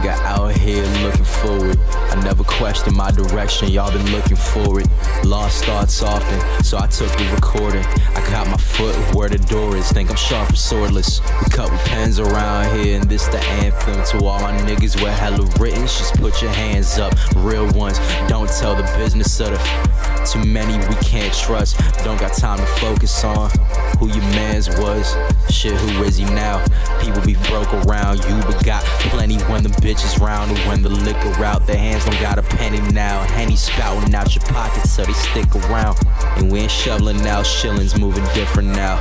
nigga out here looking forward. I never questioned my direction, y'all been looking for it. Lost thoughts often, so I took the recording. I got my foot where the door is, think I'm sharp and swordless. We cut with pens around here, and this the anthem to all my niggas with hella written. Just put your hands up, real ones. Don't tell the business of the too many we can't trust. Don't got time to focus on who your mans was. Shit, who is he now? People be broke around you, but got plenty when the bitches round. And when the liquor out, their hands don't got a penny now. Henny spouting out your pockets so they stick around. And we ain't shoveling out shillings, moving different now.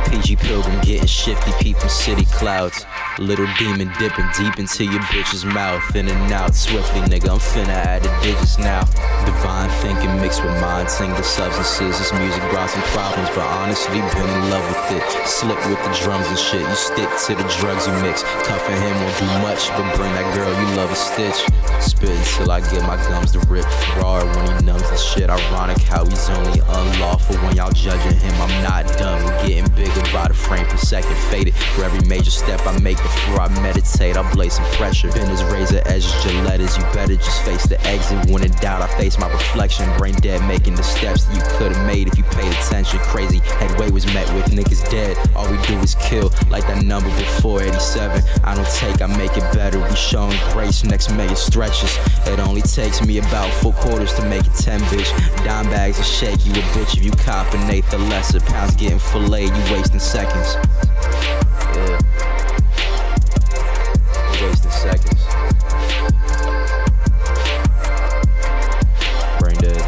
PG Pilgrim getting shifty, peeping city clouds. Little demon dipping deep into your bitch's mouth. In and out swiftly, nigga, I'm finna add the digits now. Divine thinking mixed with mind-tingling substances. This music brought some problems, but honestly been in love with it. Slip with the drums and shit, you stick to the drugs you mix. Tough and him won't do much, but bring that girl you love a stitch. Spit until I get my gums to rip. Raw when he numbs the shit. Ironic how he's only unlawful when y'all judging him. I'm not done, we're getting bigger by the frame per second. Faded for every major step I make before I meditate. I blaze some pressure. Been as razor edges, Gilettas. You better just face the exit. When in doubt, I face my reflection. Brain dead, making the steps that you could've made if you paid attention. Crazy headway was met with niggas dead. All we do is kill, like that number before 87. I don't take, I make it better. We showing grace, next mega stretches. It only takes me about 4 quarters to make it 10, bitch. Dime bags will shake you a bitch if you cop an eighth or lesser. Pounds getting filleted, you wasting seconds. Yeah. You're wasting seconds. Brain dead.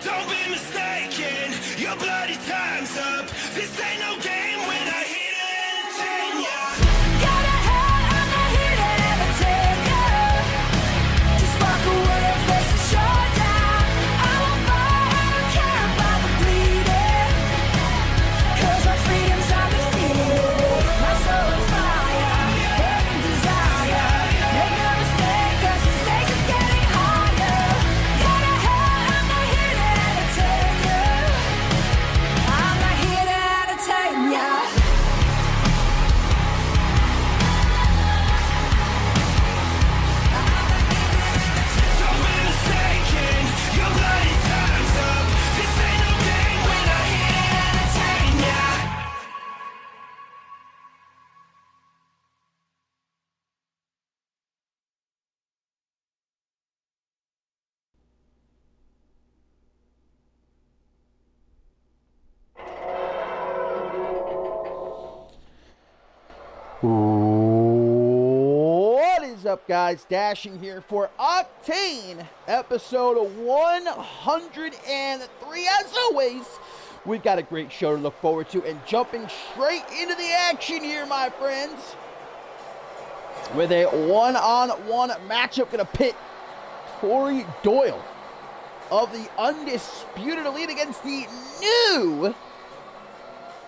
Don't be mistaken, your bloody time's up. This ain't no game when I hit it and entertain ya. Got a head, I'm not here to entertain ya. Just walk away and face the showdown. I won't fight, I don't care about the bleeding. 'Cause my freedom's undefeated. My soul on fire, burning desire. Make no mistake, 'cause the stakes are getting higher. Got a head, I'm not here to entertain ya. I'm not here to entertain ya. Don't be mistaken, your bloody time's up. This ain't no game when I hit it and entertain ya. What is up, guys? Dashing here for Octane, episode 103. As always, we've got a great show to look forward to, and jumping straight into the action here, my friends, with a one-on-one matchup going to pit Corey Doyle of the Undisputed Elite against the new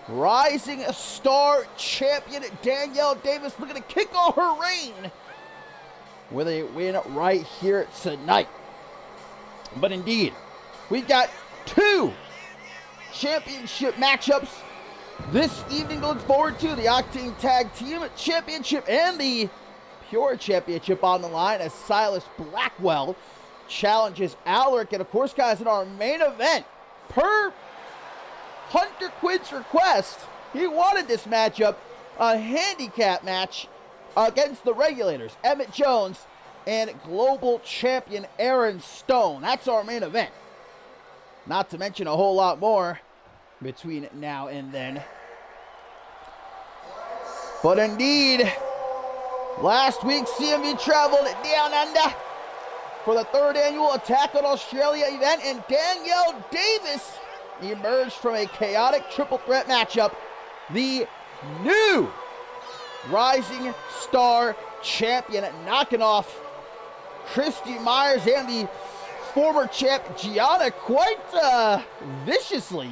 Rising Star Champion Danielle Davis, looking to kick off her reign with a win right here tonight. But indeed, we've got 2 championship matchups this evening to look forward to. The Octane Tag Team Championship and the Pure Championship on the line as Silas Blackwell challenges Alaric. And of course, guys, in our main event, per Hunter Quinn's request, he wanted this matchup, a handicap match against the Regulators, Emmett Jones and global champion Aaron Stone. That's our main event. Not to mention a whole lot more between now and then. But indeed, last week CMV traveled down under for the 3rd annual Attack on Australia event, and Danielle Davis emerged from a chaotic triple threat matchup. The new Rising Star champion, knocking off Christy Myers and the former champ Gianna quite viciously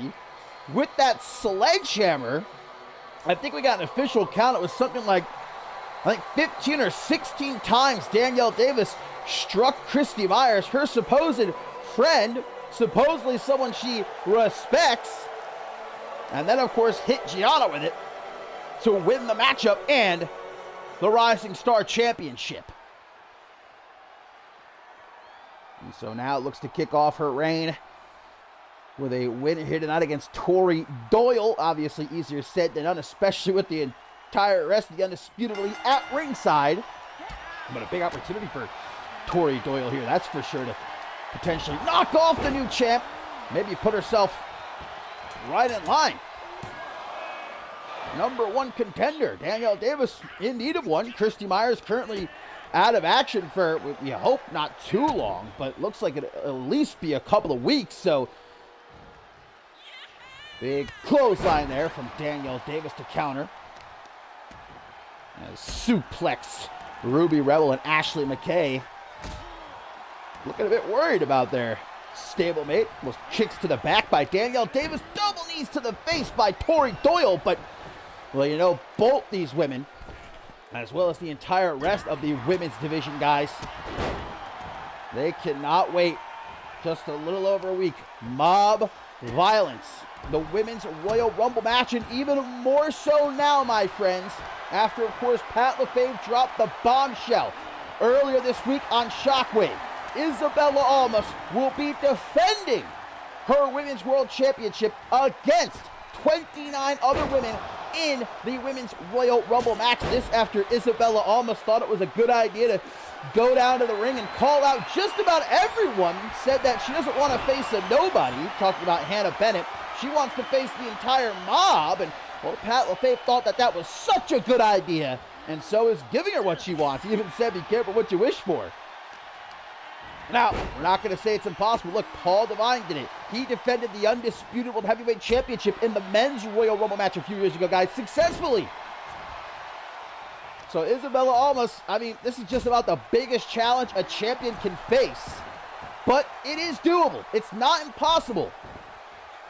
with that sledgehammer. I think we got an official count. It was something like, I think 15 or 16 times Danielle Davis struck Christy Myers, her supposed friend, supposedly someone she respects, and then of course hit Gianna with it to win the matchup and the Rising Star Championship. And so now it looks to kick off her reign with a win here tonight against Tori Doyle. Obviously easier said than done, especially with the entire rest of the Undisputed Elite at ringside. But a big opportunity for Tori Doyle here, that's for sure, to potentially knock off the new champ. Maybe put herself right in line. #1 contender, Danielle Davis, in need of one. Christy Myers currently out of action for, we hope, not too long, but looks like it'll at least be a couple of weeks. So big clothesline there from Danielle Davis to counter. Suplex Ruby Rebel and Ashley McKay. Looking a bit worried about their stablemate. Was kicks to the back by Danielle Davis. Double knees to the face by Tori Doyle. But, well, you know, both these women, as well as the entire rest of the women's division, guys, they cannot wait just a little over a week. Mob Violence, the Women's Royal Rumble match, and even more so now, my friends, after, of course, Pat LaFave dropped the bombshell earlier this week on Shockwave. Isabella Almas will be defending her Women's World Championship against 29 other women in the Women's Royal Rumble match. This after Isabella Almas thought it was a good idea to go down to the ring and call out just about everyone. Said that she doesn't want to face a nobody, talking about Hannah Bennett. She wants to face the entire mob, and well, Pat LaFave thought that that was such a good idea, and so is giving her what she wants. He even said, be careful what you wish for. Now, we're not going to say it's impossible. Look, Paul Devine did it. He defended the Undisputed World Heavyweight Championship in the Men's Royal Rumble match a few years ago, guys, successfully. So Isabella Almas, I mean, this is just about the biggest challenge a champion can face. But it is doable. It's not impossible.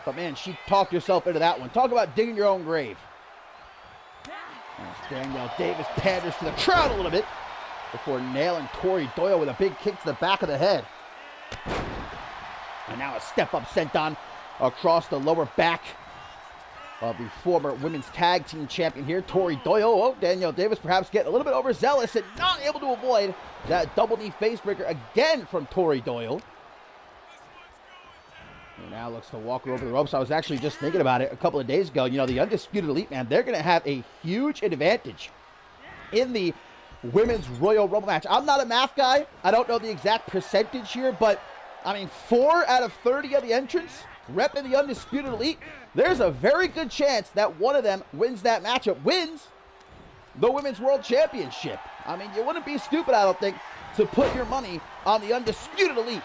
But man, she talked herself into that one. Talk about digging your own grave. As Danielle Davis panders to the crowd a little bit before nailing Tori Doyle with a big kick to the back of the head. And now a step-up senton across the lower back of the former women's tag team champion here, Tori Doyle. Oh, Danielle Davis perhaps getting a little bit overzealous and not able to avoid that double knee facebreaker again from Tori Doyle. And now looks to walk her over the ropes. I was actually just thinking about it a couple of days ago. You know, the Undisputed Elite, man, they're going to have a huge advantage in the Women's Royal Rumble match. I'm not a math guy. I don't know the exact percentage here, but, I mean, 4 out of 30 of the entrants repping the Undisputed Elite. There's a very good chance that one of them wins that matchup, wins the Women's World Championship. I mean, you wouldn't be stupid, I don't think, to put your money on the Undisputed Elite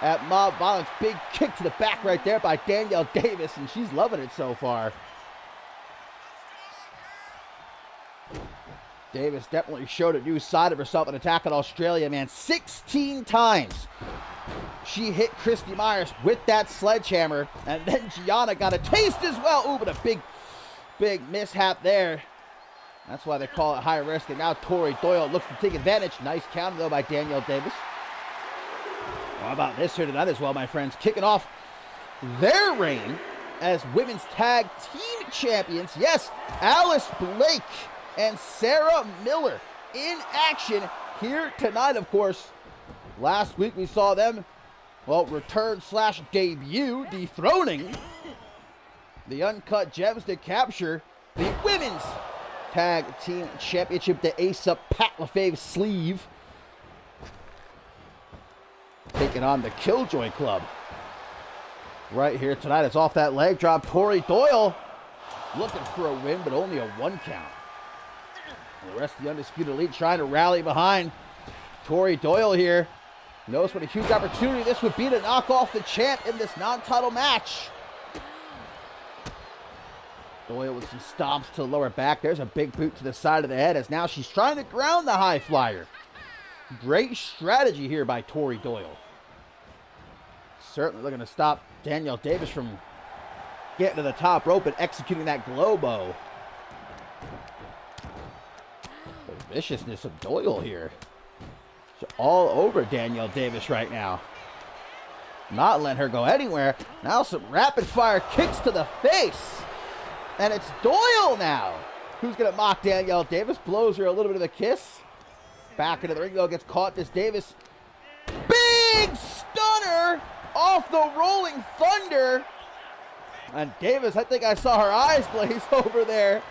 at Mob Violence. Big kick to the back right there by Danielle Davis, and she's loving it so far. Davis definitely showed a new side of herself in Attack on Australia, man. 16 times she hit Christy Myers with that sledgehammer, and then Gianna got a taste as well. Ooh, but a big mishap there. That's why they call it high risk, and now Tori Doyle looks to take advantage. Nice counter, though, by Danielle Davis. How about this here tonight as well, my friends? Kicking off their reign as women's tag team champions. Yes, Alice Blake and Sarah Miller in action here tonight, of course. Last week we saw them, well, return/debut, dethroning the Uncut Gems to capture the women's tag team championship, the ace up Pat LaFave's sleeve. Taking on the Killjoy Club right here tonight. It's off that leg drop. Tori Doyle looking for a win, but only a 1 count. The rest of the Undisputed Elite trying to rally behind Tori Doyle here. Knows what a huge opportunity this would be to knock off the champ in this non-title match. Doyle with some stomps to the lower back. There's a big boot to the side of the head as now she's trying to ground the high flyer. Great strategy here by Tori Doyle. Certainly looking to stop Danielle Davis from getting to the top rope and executing that globo. The viciousness of Doyle here. She's all over Danielle Davis right now. Not letting her go anywhere. Now some rapid fire kicks to the face. And it's Doyle now who's going to mock Danielle Davis. Blows her a little bit of a kiss. Back into the ring though, gets caught. This Davis. Big stunner off the Rolling Thunder. And Davis, I think I saw her eyes glaze over there.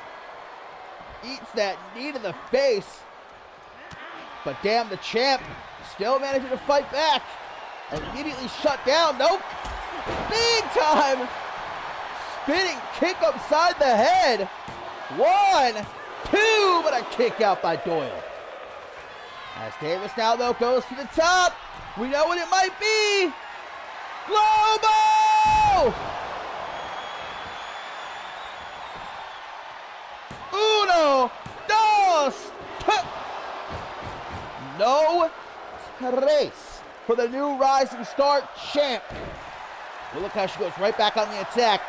Eats that knee to the face. But damn, the champ still managing to fight back. And immediately shut down. Nope. Big time. Spinning kick upside the head. 1, 2, but a kick out by Doyle. As Davis now, though, goes to the top. We know what it might be. Globo! Uno, dos, no tres for the new Rising Star champ. Well, look how she goes right back on the attack.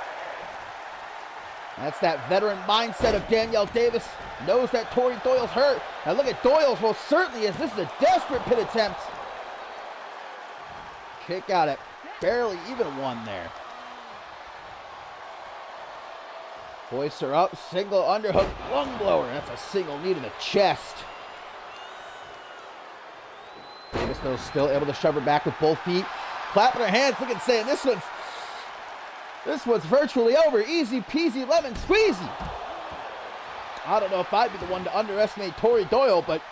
That's that veteran mindset of Danielle Davis. Knows that Tori Doyle's hurt. Now look at Doyle's. Well, certainly is. This is a desperate pin attempt. Kick out at barely even one there. Hoists her up. Single underhook lung blower. That's a single knee to the chest. Davis, though, still able to shove her back with both feet. Clapping her hands. Look and saying, this one's virtually over. Easy peasy lemon squeezy. I don't know if I'd be the one to underestimate Tori Doyle, but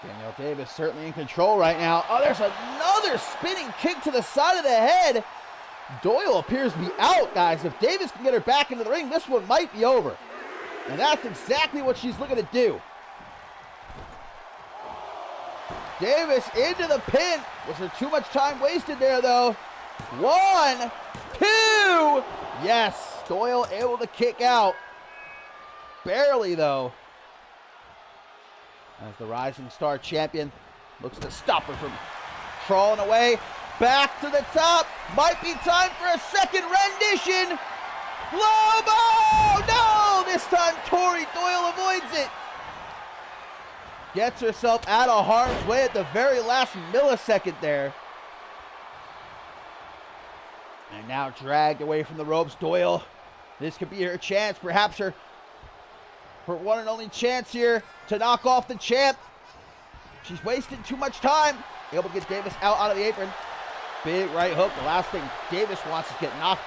Danielle Davis certainly in control right now. Oh, there's another spinning kick to the side of the head. Doyle appears to be out, guys. If Davis can get her back into the ring, this one might be over. And that's exactly what she's looking to do. Davis into the pin. Was there too much time wasted there, though? 1, 2. Yes, Doyle able to kick out. Barely, though. As the Rising Star champion looks to stop her from crawling away. Back to the top. Might be time for a second rendition. Globo! No! This time Tori Doyle avoids it. Gets herself out of harm's way at the very last millisecond there. And now dragged away from the ropes. Doyle, this could be her chance. Perhaps her one and only chance here to knock off the champ. She's wasted too much time. Able to get Davis out onto the apron. Big right hook. The last thing Davis wants is get knocked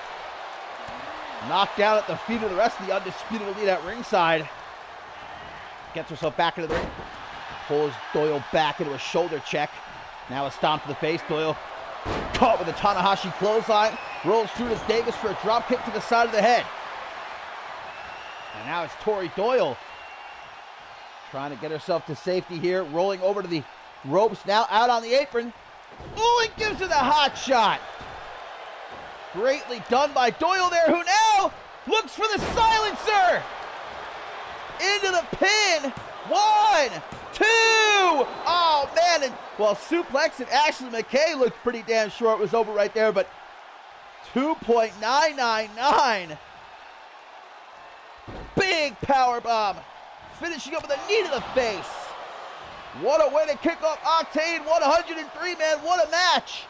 down at the feet of the rest of the undisputed elite at ringside. Gets herself back into the ring. Pulls Doyle back into a shoulder check. Now a stomp to the face. Doyle caught with a Tanahashi clothesline. Rolls through to Davis for a drop kick to the side of the head. And now it's Tori Doyle trying to get herself to safety here. Rolling over to the ropes now, out on the apron. Ooh, it gives her the hot shot. Greatly done by Doyle there, who now looks for the silencer. Into the pin. 1, 2. Oh, man. And well, suplex and Ashley McKay looked pretty damn sure it was over right there, but 2.999. Big power bomb. Finishing up with a knee to the face. What a way to kick off Octane 103, man. What a match.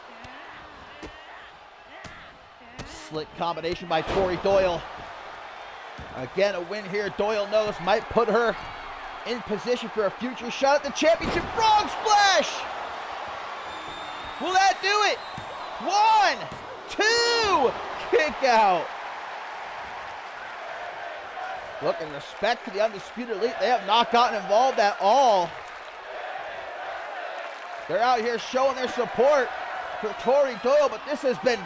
Slick combination by Tori Doyle. Again, a win here. Doyle knows might put her in position for a future shot at the championship. Frog splash. Will that do it? 1, 2. Kick out. Look, in respect to the Undisputed Elite, they have not gotten involved at all. They're out here showing their support for Tori Doyle, but this has been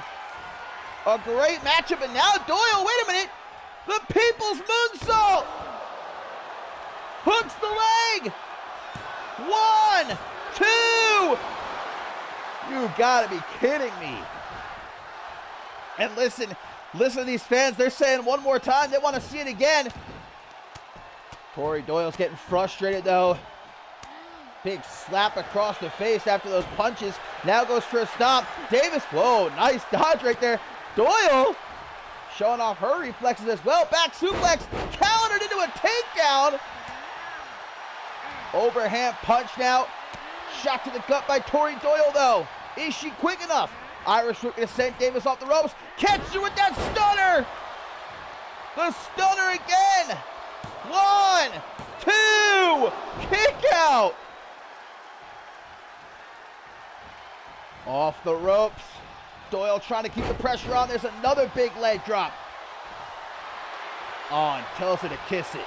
a great matchup. And now Doyle, wait a minute, the People's Moonsault! Hooks the leg! 1, 2! You gotta be kidding me. And listen to these fans. They're saying one more time. They want to see it again. Tori Doyle's getting frustrated though. Big slap across the face after those punches. Now goes for a stomp. Davis, whoa, nice dodge right there. Doyle showing off her reflexes as well. Back suplex, countered into a takedown. Overhand punch now. Shot to the gut by Tori Doyle though. Is she quick enough? Irish whip gonna send Davis off the ropes. Catch you with that stunner. The stunner again. 1, 2, kick out. Off the ropes. Doyle trying to keep the pressure on. There's another big leg drop. Oh, and tells her to kiss it.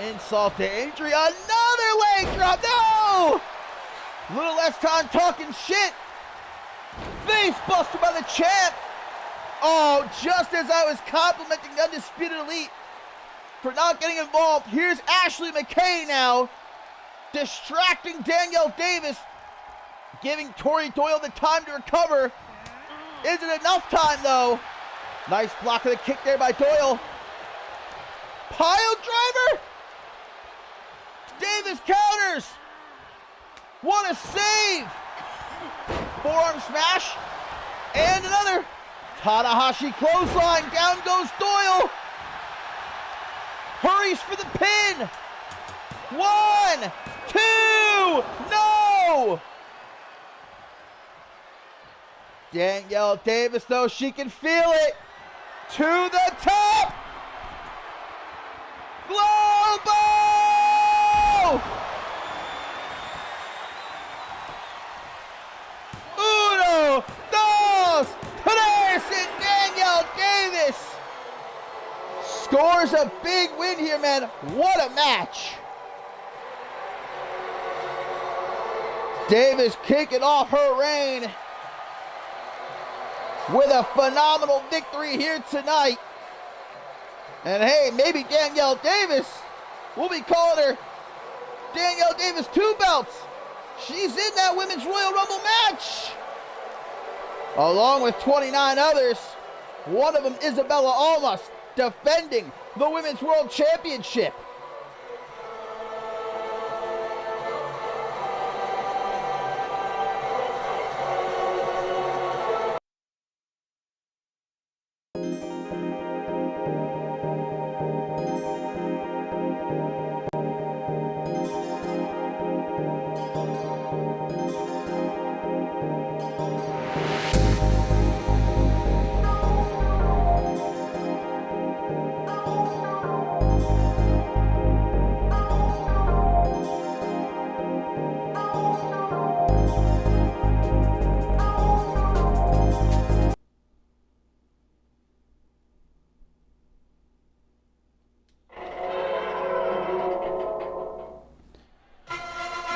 Insult to injury. Another leg drop. No! Little less time talking shit. Face buster by the champ. Oh, just as I was complimenting the Undisputed Elite for not getting involved, here's Ashley McKay now, distracting Danielle Davis, giving Tori Doyle the time to recover. Isn't enough time though. Nice block of the kick there by Doyle. Pile driver. Davis counters. What a save. Forearm smash. And another. Tanahashi clothesline. Down goes Doyle. Hurries for the pin. 1, 2. No. Danielle Davis, though, she can feel it. To the top. Global! Uno, dos, tres, and Danielle Davis scores a big win here, man. What a match. Davis kicking off her reign with a phenomenal victory here tonight. And hey, maybe Danielle Davis, we'll be calling her Danielle Davis 2 belts. She's in that Women's Royal Rumble match, along with 29 others. One of them, Isabella Almas, defending the Women's World Championship.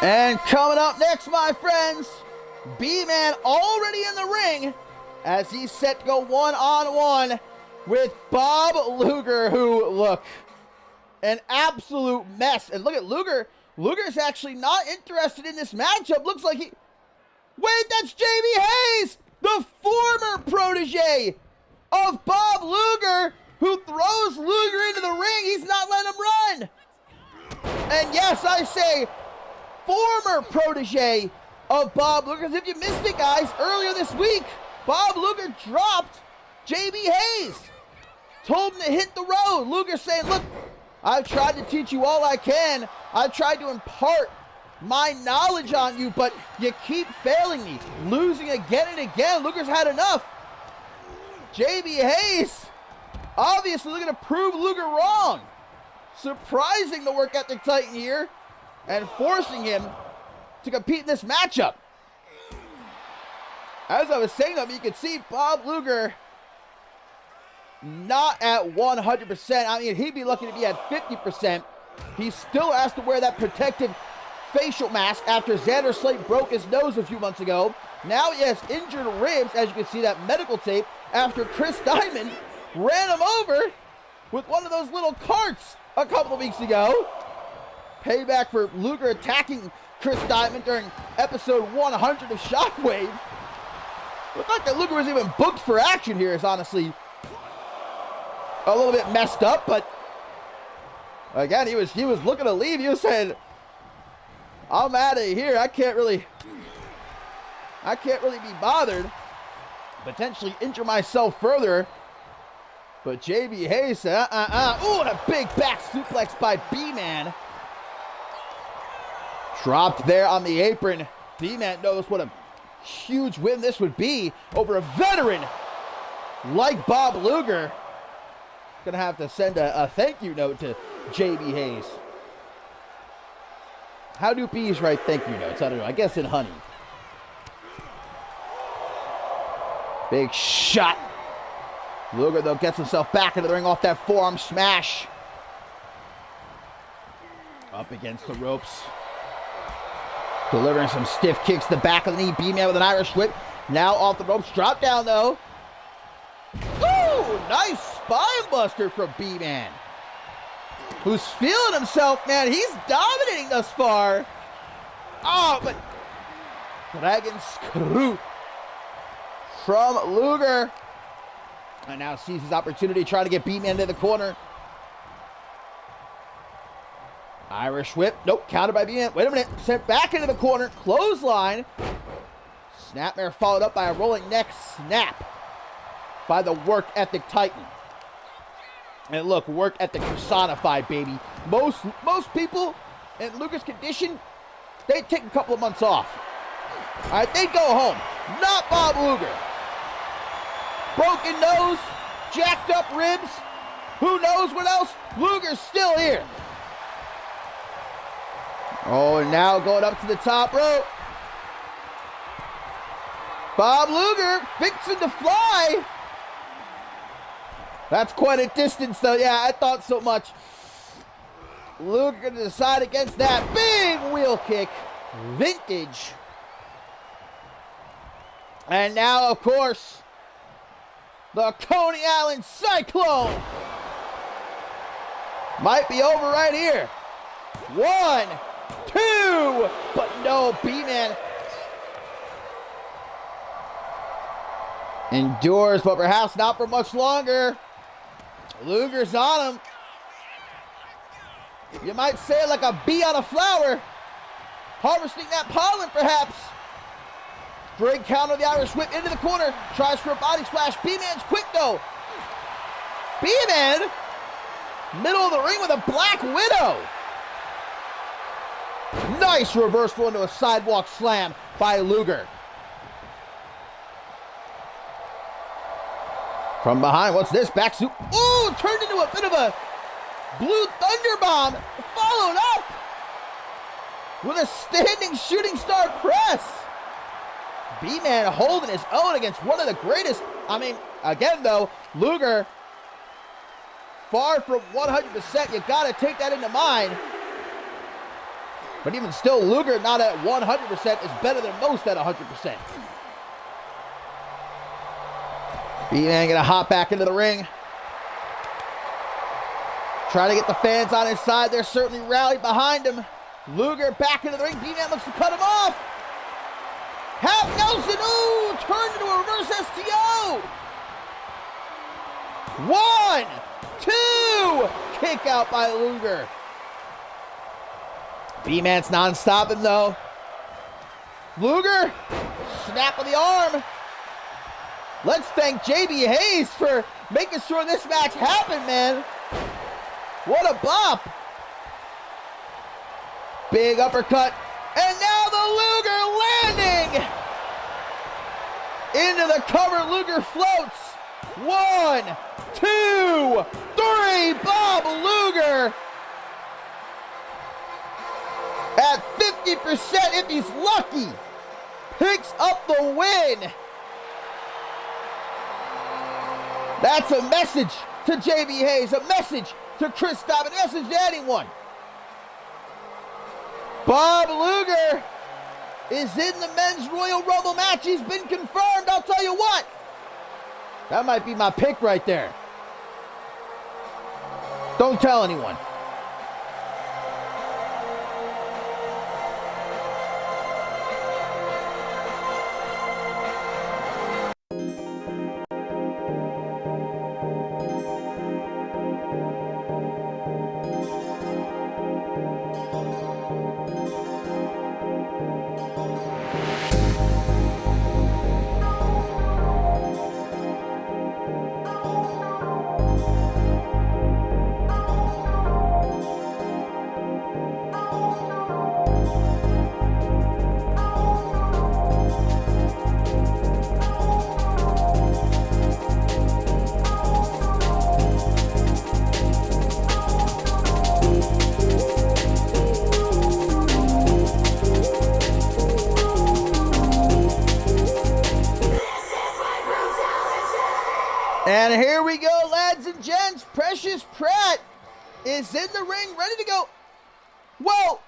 And coming up next, my friends, B-Man already in the ring as he's set to go one-on-one with Bob Luger, who, look, an absolute mess. And look at Luger. Luger's actually not interested in this matchup. Looks like he... Wait, that's Jamie Hayes, the former protege of Bob Luger, who throws Luger into the ring. He's not letting him run. And yes, I say... former protege of Bob Luger. If you missed it, guys, earlier this week, Bob Luger dropped JB Hayes. Told him to hit the road. Luger saying, look, I've tried to teach you all I can. I've tried to impart my knowledge on you, but you keep failing me. Losing again and again. Luger's had enough. JB Hayes, obviously looking to prove Luger wrong. Surprising the work ethic titan here, and forcing him to compete in this matchup. As I was saying, though, you can see Bob Luger not at 100%. I mean, he'd be lucky to be at 50%. He still has to wear that protective facial mask after Xander Slate broke his nose a few months ago. Now he has injured ribs, as you can see that medical tape, after Chris Diamond ran him over with one of those little carts a couple of weeks ago. Payback for Luger attacking Chris Diamond during episode 100 of Shockwave. The fact that Luger was even booked for action here is honestly a little bit messed up, but again, he was looking to leave. He was saying, I'm out of here. I can't really be bothered. Potentially injure myself further. But JB Hayes said, Ooh, and a big back suplex by B-Man. Dropped there on the apron. B-Man knows what a huge win this would be over a veteran like Bob Luger. Gonna have to send a thank you note to JB Hayes. How do bees write thank you notes? I don't know. I guess in honey. Big shot. Luger, though, gets himself back into the ring off that forearm smash. Up against the ropes. Delivering some stiff kicks to the back of the knee. B-Man with an Irish whip. Now off the ropes. Drop down, though. Ooh, nice spine buster from B-Man. Who's feeling himself, man. He's dominating thus far. Oh, but Dragon Screw from Luger. And now sees his opportunity, trying to get B-Man into the corner. Irish whip. Nope, countered by B-Man. Wait a minute. Sent back into the corner. Clothesline. Snapmare followed up by a rolling neck snap by the work ethic Titan. And look, work ethic personified, baby. Most people in Luger's condition, they take a couple of months off. All right, they go home. Not Bob Luger. Broken nose, jacked up ribs. Who knows what else? Luger's still here. Oh, and now going up to the top rope. Bob Luger fixing to fly. That's quite a distance, though. Yeah, I thought so much. Luger going to decide against that. Big wheel kick. Vintage. And now, of course, the Coney Island Cyclone. Might be over right here. 1, 2. But no, B-Man endures, but perhaps not for much longer. Luger's on him. You might say it like a bee on a flower. Harvesting that pollen, perhaps. Great counter, the Irish whip into the corner. Tries for a body splash. B-Man's quick, though. B-Man, middle of the ring with a Black Widow. Nice reversal into a sidewalk slam by Luger. From behind, what's this? Back soup. Ooh, turned into a bit of a blue thunder bomb. Followed up with a standing shooting star press. B-Man holding his own against one of the greatest. I mean, again, though, Luger far from 100%. You got to take that into mind. But even still, Luger not at 100% is better than most at 100%. B-Man gonna hop back into the ring. Trying to get the fans on his side. They're certainly rallied behind him. Luger back into the ring. B-Man looks to cut him off. Half Nelson. Ooh, turned into a reverse STO. 1, 2. Kick out by Luger. B-Man's non-stopping, though. Luger, snap of the arm. Let's thank JB Hayes for making sure this match happened, man. What a bop. Big uppercut. And now the Luger landing. Into the cover, Luger floats. 1, 2, 3. Bob Luger at 50% if he's lucky. Picks up the win. That's a message to JB Hayes, a message to Chris Diamond, a message to anyone. Bob Luger is in the Men's Royal Rumble match. He's been confirmed. I'll tell you what. That might be my pick right there. Don't tell anyone. And here we go, lads and gents. Precious Pratt is in the ring, ready to go. Well,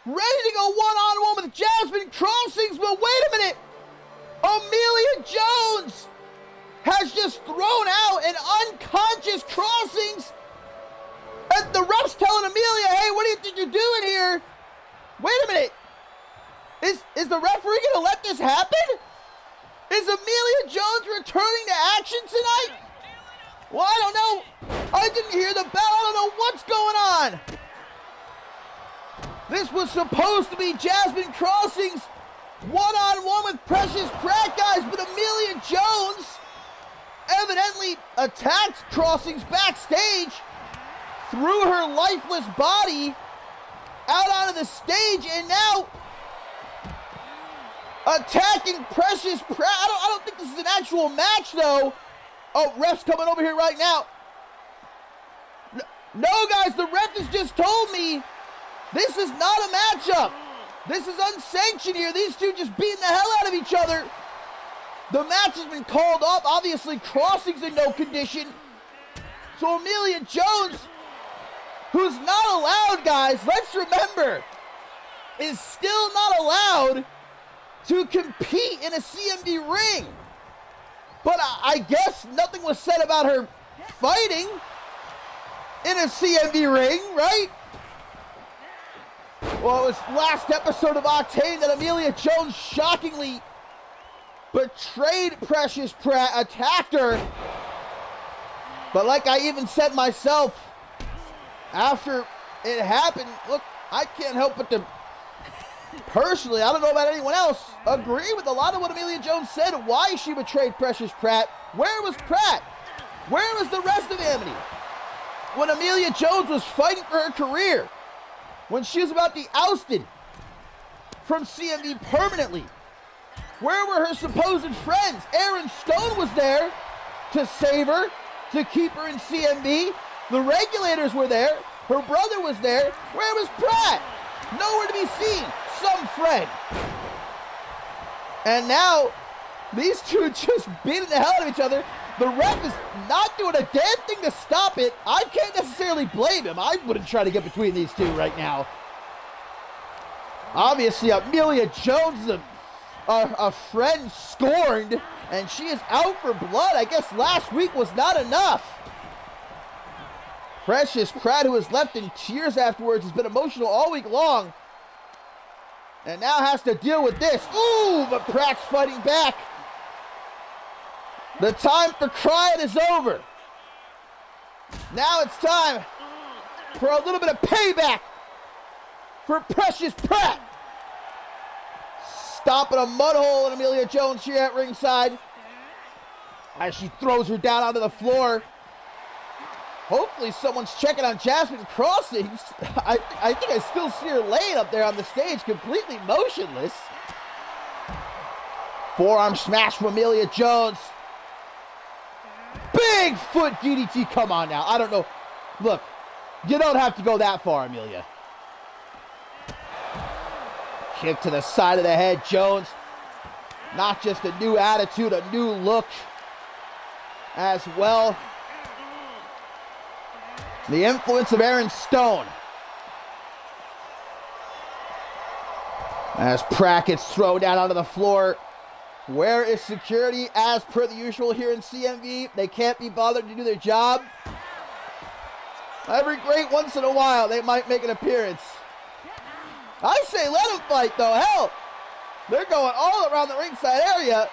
ready to go one-on-one with Jasmine Crossings, but wait a minute. Amelia Jones has just thrown out an unconscious Crossings. And the ref's telling Amelia, hey, what do you think you're doing here? Wait a minute. Is the referee going to let this happen? Is Amelia Jones returning to action tonight? Well, I don't know. I didn't hear the bell. I don't know what's going on. This was supposed to be Jasmine Crossings one-on-one with Precious Pratt, guys, but Amelia Jones evidently attacked Crossings backstage, threw her lifeless body out onto the stage, and now attacking Precious Pratt. I don't think this is an actual match, though. Oh, ref's coming over here right now. No, guys, the ref has just told me this is not a matchup. This is unsanctioned here. These two just beating the hell out of each other. The match has been called off. Obviously, Crossing's in no condition. So Amelia Jones, who's not allowed, guys, let's remember, is still not allowed to compete in a CMD ring. But I guess nothing was said about her fighting in a CMD ring, right? Well, it was last episode of Octane that Amelia Jones shockingly betrayed Precious Pratt, attacked her. But like I even said myself, after it happened, look, I can't help but to personally, I don't know about anyone else, agree with a lot of what Amelia Jones said, why she betrayed Precious Pratt. Where was Pratt? Where was the rest of Amity when Amelia Jones was fighting for her career? When she was about to be ousted from CMV permanently? Where were her supposed friends? Aaron Stone was there to save her, to keep her in CMV. The regulators were there. Her brother was there. Where was Pratt? Nowhere to be seen. Some friend. And now, these two just beating the hell out of each other. The ref is not doing a damn thing to stop it. I can't necessarily blame him. I wouldn't try to get between these two right now. Obviously, Amelia Jones is a friend scorned, and she is out for blood. I guess last week was not enough. Precious Pratt, who was left in tears afterwards, has been emotional all week long, and now has to deal with this. Ooh, but Pratt's fighting back. The time for crying is over. Now it's time for a little bit of payback for Precious Pratt. Stomping a mud hole in Amelia Jones here at ringside as she throws her down onto the floor. Hopefully someone's checking on Jasmine Crossings. I think I still see her laying up there on the stage, completely motionless. Forearm smash from Amelia Jones. Big foot DDT, come on now. I don't know. Look, you don't have to go that far, Amelia. Kick to the side of the head, Jones. Not just a new attitude, a new look as well. The influence of Aaron Stone. As Pratt gets thrown down onto the floor. Where is security? As per the usual here in CMV, they can't be bothered to do their job. Every great once in a while, they might make an appearance. I say let them fight, though. Hell, they're going all around the ringside area.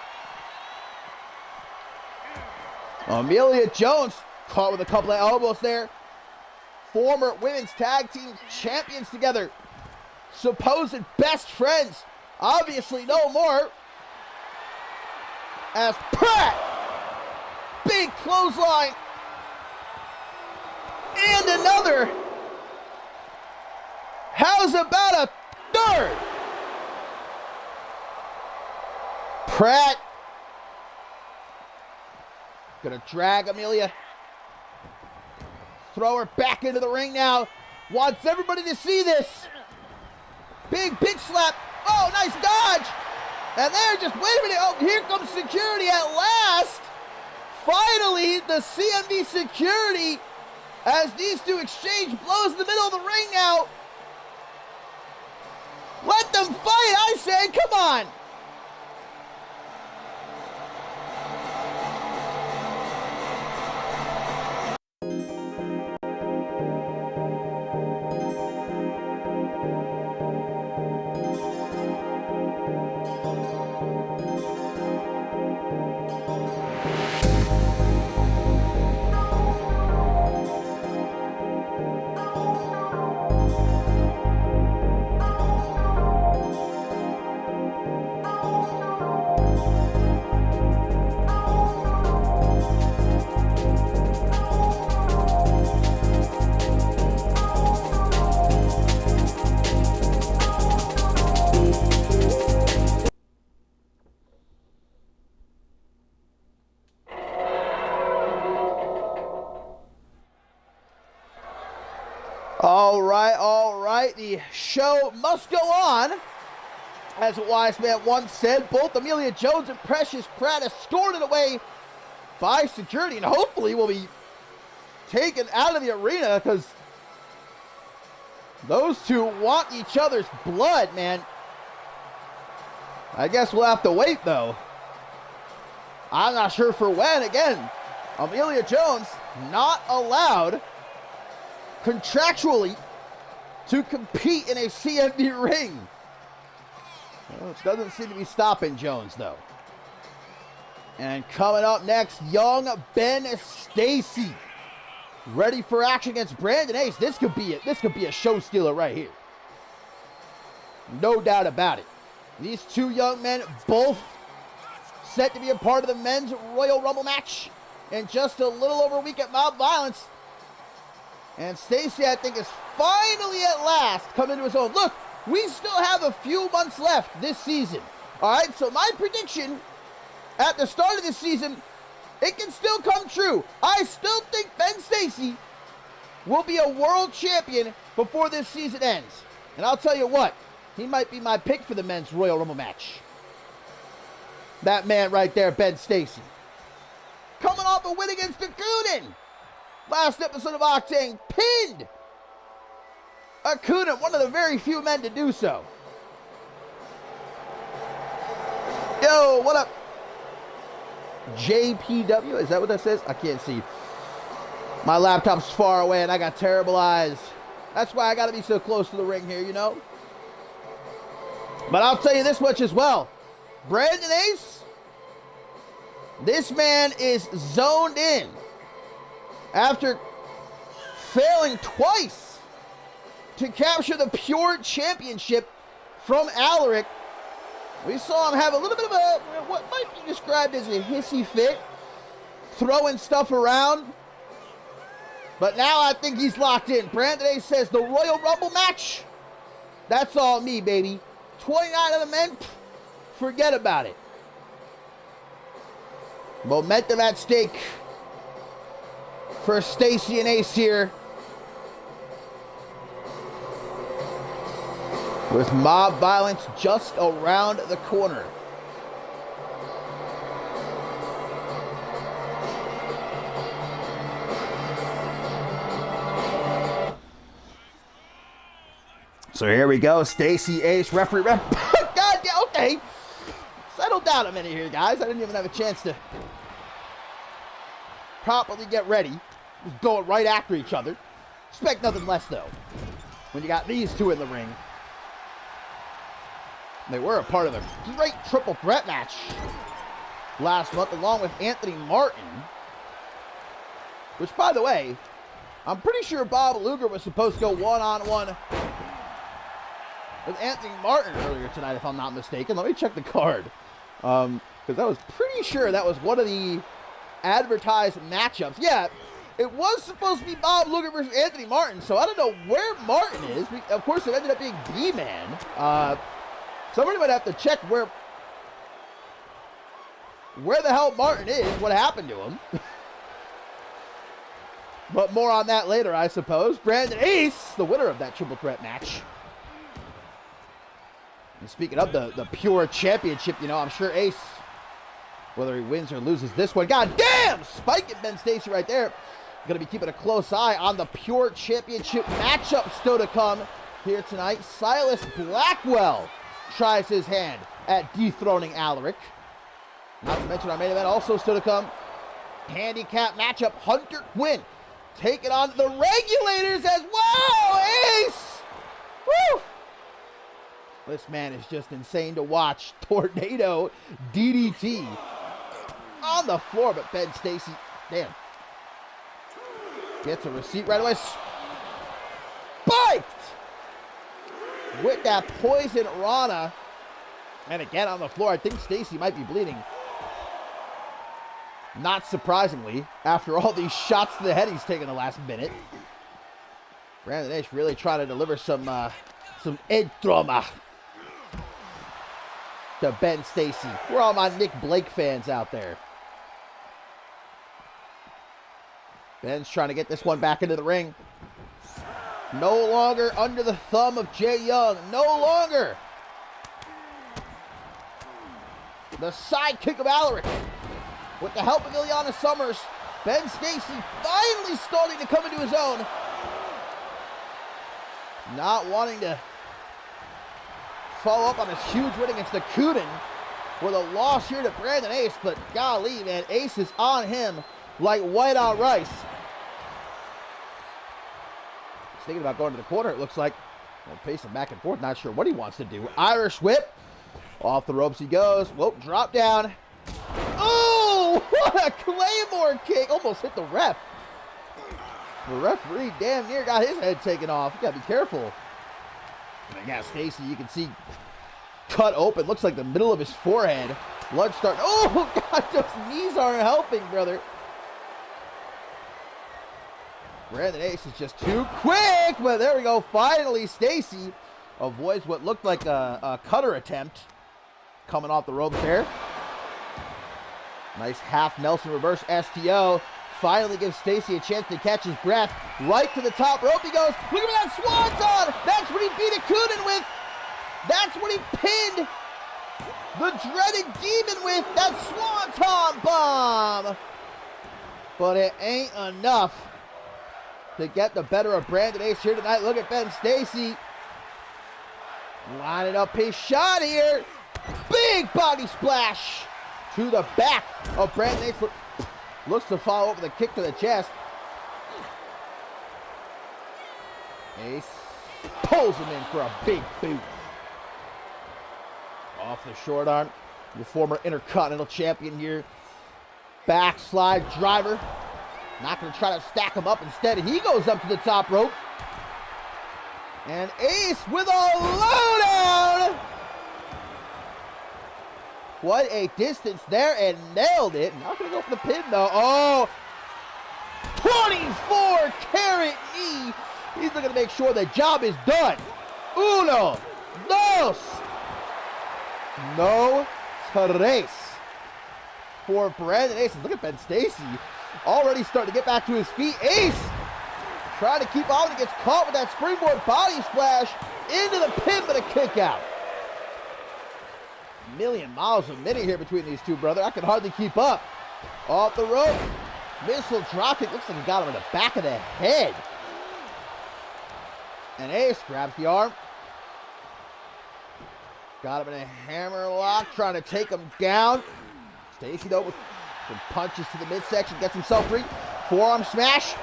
Amelia Jones caught with a couple of elbows there. Former women's tag team champions together. Supposed best friends. Obviously no more. As Pratt, big clothesline, and another. How's about a third? Pratt gonna drag Amelia, throw her back into the ring now. Wants everybody to see this. Big slap. Oh, nice dodge. And they're just, wait a minute, oh, here comes security at last. Finally, see the CMV security as these two exchange blows in the middle of the ring now. Let them fight, I say, come on. All right, the show must go on. As a wise man once said, both Amelia Jones and Precious Pratt escorted away by security, and hopefully will be taken out of the arena because those two want each other's blood, man. I guess we'll have to wait, though. I'm not sure for when. Again, Amelia Jones not allowed contractually to compete in a CMV ring. Well, it doesn't seem to be stopping Jones, though. And coming up next, young Ben Stacy, ready for action against Brandon Ace. This could be a show stealer right here. No doubt about it. These two young men both set to be a part of the men's Royal Rumble match in just a little over a week at Mob Violence. And Stacy, I think, is finally at last come into his own. Look, we still have a few months left this season. All right, so my prediction at the start of this season, it can still come true. I still think Ben Stacy will be a world champion before this season ends. And I'll tell you what, he might be my pick for the men's Royal Rumble match. That man right there, Ben Stacy. Coming off a win against Akunin. Last episode of Octane, pinned Akunin, one of the very few men to do so. Yo, what up? JPW, is that what that says? I can't see. My laptop's far away and I got terrible eyes. That's why I gotta be so close to the ring here, you know? But I'll tell you this much as well. Brandon Ace, this man is zoned in. After failing twice to capture the Pure Championship from Alaric, we saw him have a little bit of a, what might be described as a hissy fit, throwing stuff around. But now I think he's locked in. Brandon Ace says the Royal Rumble match, that's all me, baby. 29 of the men, forget about it. Momentum at stake for Stacy and Ace here. With Mob Violence just around the corner. So here we go. Stacy, Ace, referee, God damn, okay. Settle down a minute here, guys. I didn't even have a chance to properly get ready. Just going right after each other. Expect nothing less, though, when you got these two in the ring. They were a part of a great triple threat match last month, along with Anthony Martin. Which, by the way, I'm pretty sure Bob Luger was supposed to go one-on-one with Anthony Martin earlier tonight, if I'm not mistaken. Let me check the card. Because I was pretty sure that was one of the advertised matchups. Yeah, it was supposed to be Bob Luger versus Anthony Martin, so I don't know where Martin is. Of course, it ended up being B-Man. Somebody might have to check where the hell Martin is, what happened to him. But more on that later, I suppose. Brandon Ace, the winner of that triple threat match. And speaking of the Pure Championship, you know, I'm sure Ace whether he wins or loses this one. God damn! Spiking Ben Stacy right there. Going to be keeping a close eye on the Pure Championship matchup still to come here tonight. Silas Blackwell tries his hand at dethroning Alaric. Not to mention our main event also still to come. Handicap matchup, Hunter Quinn taking on the Regulators as well. Ace! Woo! This man is just insane to watch. Tornado DDT on the floor, but Ben Stacy, damn, gets a receipt right away. Spiked with that poison Rana. And again on the floor, I think Stacy might be bleeding. Not surprisingly, after all these shots to the head he's taken the last minute. Brandon Ace really trying to deliver some edge trauma to Ben Stacy. We're all my Nick Blake fans out there. Ben's trying to get this one back into the ring. No longer under the thumb of Jay Young. No longer the sidekick of Alaric. With the help of Ileana Summers, Ben Stacy finally starting to come into his own. Not wanting to follow up on his huge win against the Kuden with a loss here to Brandon Ace, but golly, man, Ace is on him like white on rice. He's thinking about going to the corner, it looks like. Well, pacing back and forth, not sure what he wants to do. Irish whip. Off the ropes he goes. Whoa, drop down. Oh, what a Claymore kick. Almost hit the ref. The referee damn near got his head taken off. You gotta be careful. And yeah, Stacy, you can see cut open. Looks like the middle of his forehead. Blood starting. Oh, God, those knees aren't helping, brother. Brandon Ace is just too quick. But there we go. Finally, Stacy avoids what looked like a cutter attempt. Coming off the ropes there. Nice half Nelson reverse STO. Finally gives Stacy a chance to catch his breath. Right to the top rope he goes. Look at that swanton! That's what he beat a Kuden with. That's what he pinned the dreaded demon with. That swanton bomb. But it ain't enough to get the better of Brandon Ace here tonight. Look at Ben Stacy. Lining up his shot here. Big body splash to the back of Brandon Ace. Looks to follow up with a kick to the chest. Ace pulls him in for a big boot. Off the short arm. Your former Intercontinental Champion here. Backslide driver. Not going to try to stack him up. Instead, he goes up to the top rope. And Ace with a lowdown. What a distance there, and nailed it. Not going to go for the pin, though. Oh, 24 carat knee. He's looking to make sure the job is done. Uno, dos, no tres. For Brandon Ace. Look at Ben Stacy. Already starting to get back to his feet. Ace trying to keep on. He gets caught with that springboard body splash into the pin, but a kick out. Million miles a minute here between these two, brother. I can hardly keep up. Off the rope. Missile dropkick. Looks like he got him in the back of the head. And Ace grabs the arm. Got him in a hammer lock. Trying to take him down. Stacy, though, with some punches to the midsection. Gets himself free. Forearm smash.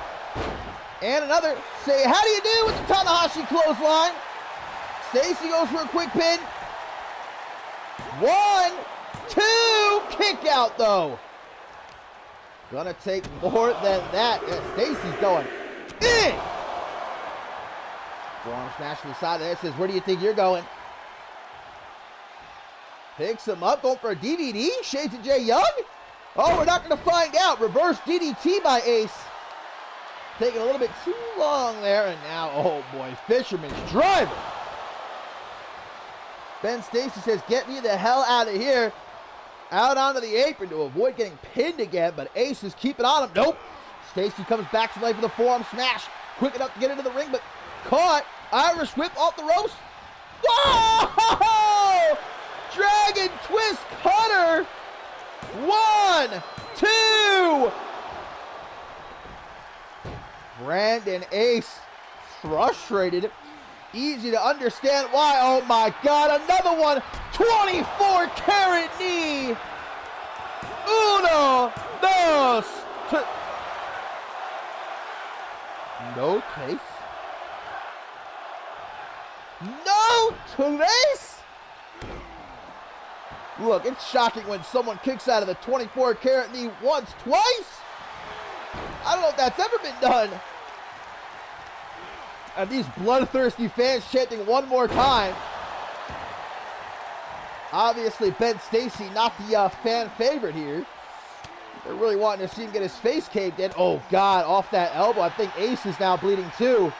And another. Say, how do you do with the Tanahashi clothesline? Stacy goes for a quick pin. 1, 2, kick out though. Gonna take more than that. Stacy's going in. Forearm smash to the side of the head. Says, where do you think you're going? Picks him up, going for a DDT. Shades of Jay Young. Oh, we're not gonna find out. Reverse DDT by Ace. Taking a little bit too long there, and now, oh boy, Fisherman's driver. Ben Stacy says, get me the hell out of here. Out onto the apron to avoid getting pinned again, but Ace is keeping on him. Nope. Stacy comes back to life with a forearm smash. Quick enough to get into the ring, but caught. Irish whip off the ropes. Whoa! Dragon twist cutter 1, 2. Brandon Ace frustrated. Easy to understand why. Oh my God, another one. 24 carat knee. Uno, dos, no case. No trace. Look, it's shocking when someone kicks out of the 24 carat knee once, twice. I don't know if that's ever been done. And these bloodthirsty fans chanting one more time. Obviously, Ben Stacy not the fan favorite here. They're really wanting to see him get his face caved in. Oh, God, off that elbow. I think Ace is now bleeding, too.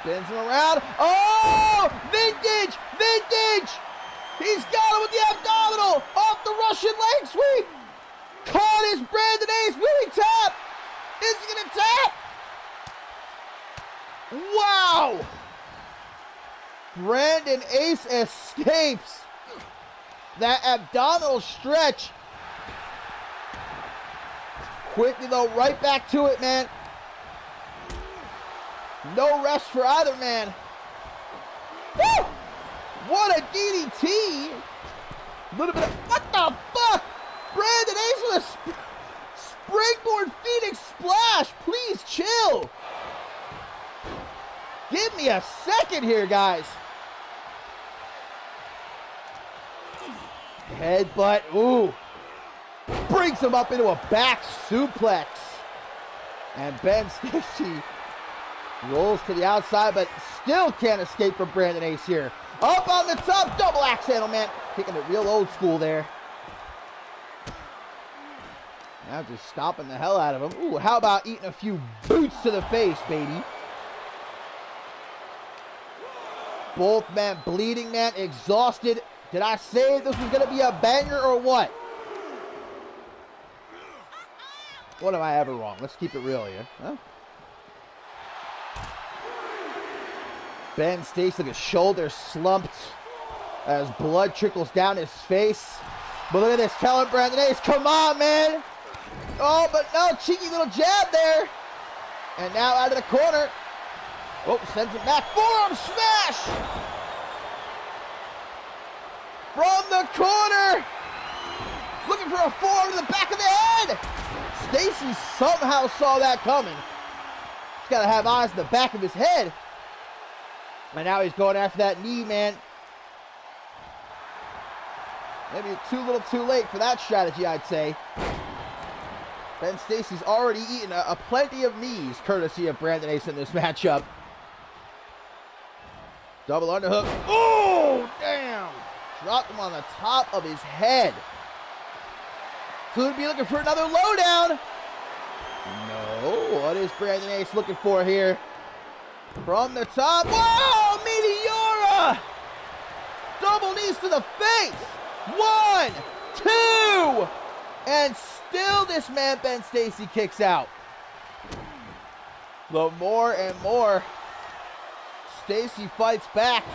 Spins him around. Oh, vintage, vintage. He's got him with the abdominal off the Russian leg sweep. Caught his Brandon Ace. Will he tap? Is he going to tap? Wow. Brandon Ace escapes that abdominal stretch. Quickly, though, right back to it, man. No rest for either man. Woo! What a DDT. A little bit of, what the fuck? Brandon Ace with a springboard Phoenix splash. Please chill. Give me a second here, guys. Headbutt, ooh. Brings him up into a back suplex. And Ben Stacy rolls to the outside, but still can't escape from Brandon Ace here. Up on the top, double axe handle, man. Kicking it real old school there. Now just stomping the hell out of him. Ooh, how about eating a few boots to the face, baby? Both men bleeding, man, exhausted. Did I say this was going to be a banger or what? What am I ever wrong? Let's keep it real here. Huh? Ben Stacy, his shoulder slumped as blood trickles down his face. But look at this, telling Brandon Ace, come on, man. Oh, but no, cheeky little jab there. And now out of the corner. Oh, sends it back. Forearm smash. From the corner. Looking for a forearm to the back of the head. Stacy somehow saw that coming. He's got to have eyes in the back of his head. And now he's going after that knee, man. Maybe too little too late for that strategy, I'd say. Ben Stacy's already eaten a plenty of knees, courtesy of Brandon Ace in this matchup. Double underhook. Oh, damn. Dropped him on the top of his head. Could be looking for another lowdown. No. What is Brandon Ace looking for here? From the top. Whoa! Meteora! Double knees to the face. 1, 2. And still this man, Ben Stacy, kicks out. The more and more Stacy fights back,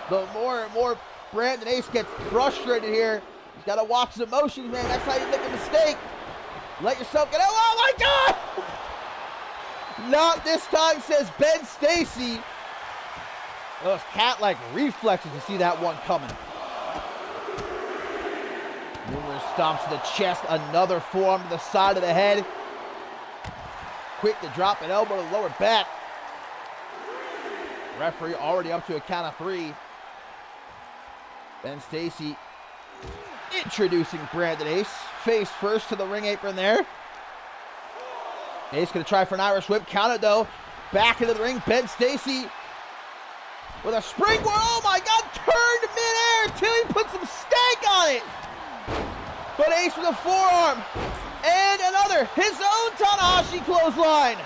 the more and more Brandon Ace gets frustrated here. He's got to watch his emotions, man. That's how you make a mistake. Let yourself get out. Oh, my God! Not this time, says Ben Stacy. Those cat-like reflexes to see that one coming. Numerous stomps to the chest. Another forearm to the side of the head. Quick to drop an elbow to the lower back. Referee already up to a count of 3. Ben Stacy introducing Brandon Ace. Face first to the ring apron there. Ace gonna try for an Irish whip. Counted though. Back into the ring. Ben Stacy with a springboard. Oh my God. Turned midair till he put some stank on it. But Ace with a forearm. And another. His own Tanahashi clothesline.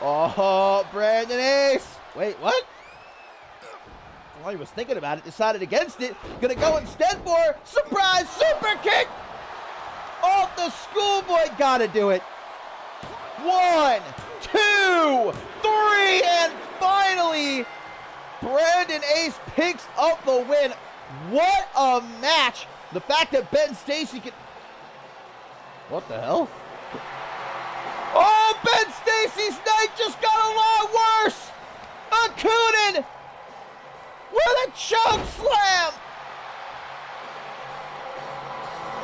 Oh, Brandon Ace. Wait, what? While he was thinking about it, decided against it. Gonna go instead for surprise super kick. Off the schoolboy. Gotta do it. 1, 2, 3, and finally Brandon Ace picks up the win. What a match. The fact that Ben Stacy can... What the hell? Oh, Ben Stacy's night just got a lot worse. Akunin with a choke slam.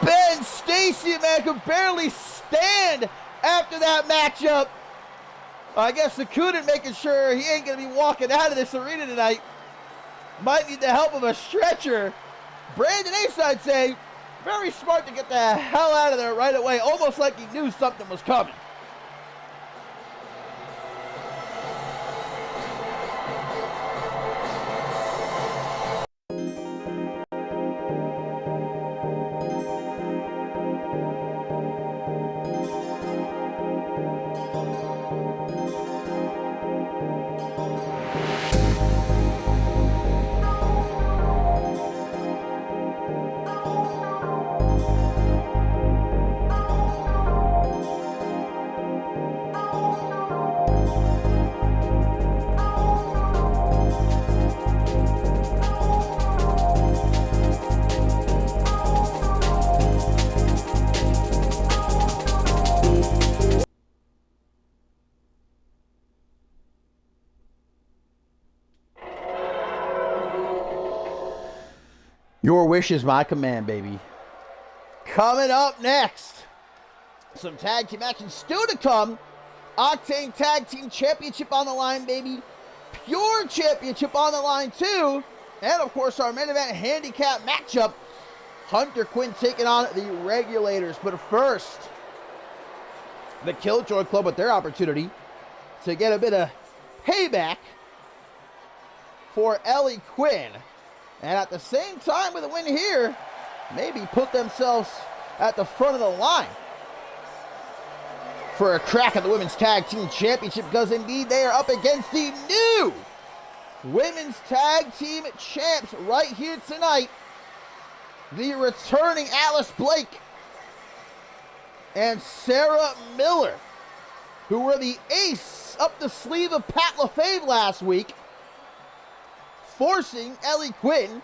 Ben Stacy, man, could barely stand after that matchup. I guess Akunin making sure he ain't going to be walking out of this arena tonight. Might need the help of a stretcher. Brandon Ace, I'd say, very smart to get the hell out of there right away, almost like he knew something was coming. Your wish is my command, baby. Coming up next, some tag team action still to come. Octane Tag Team Championship on the line, baby. Pure Championship on the line, too. And, of course, our main event handicap matchup. Hunter Quinn taking on the Regulators. But first, the Killjoy Club with their opportunity to get a bit of payback for Ellie Quinn. And at the same time, with a win here, maybe put themselves at the front of the line for a crack at the Women's Tag Team Championship, because indeed they are up against the new Women's Tag Team Champs right here tonight. The returning Alice Blake and Sarah Miller, who were the ace up the sleeve of Pat LaFave last week, forcing Ellie Quinn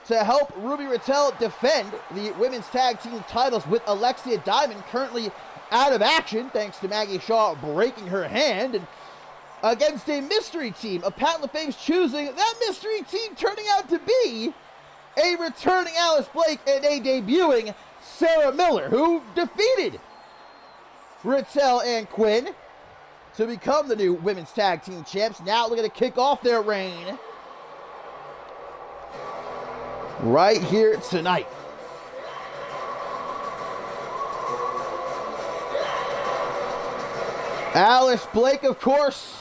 to help Ruby Rattel defend the Women's Tag Team titles, with Alexia Diamond currently out of action thanks to Maggie Shaw breaking her hand, and against a mystery team of Pat LaFave's choosing, that mystery team turning out to be a returning Alice Blake and a debuting Sarah Miller, who defeated Rattel and Quinn to become the new Women's Tag Team Champs. Now looking to kick off their reign right here tonight. Alice Blake, of course,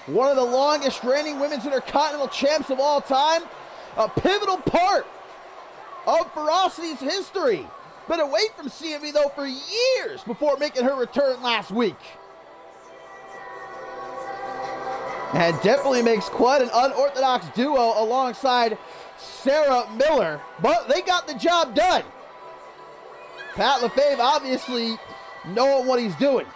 one of the longest reigning Women's Intercontinental Champs of all time, a pivotal part of Ferocity's history. Been away from CMV, though, for years before making her return last week. And definitely makes quite an unorthodox duo alongside Sarah Miller, but they got the job done. Pat LaFave obviously knowing what he's doing.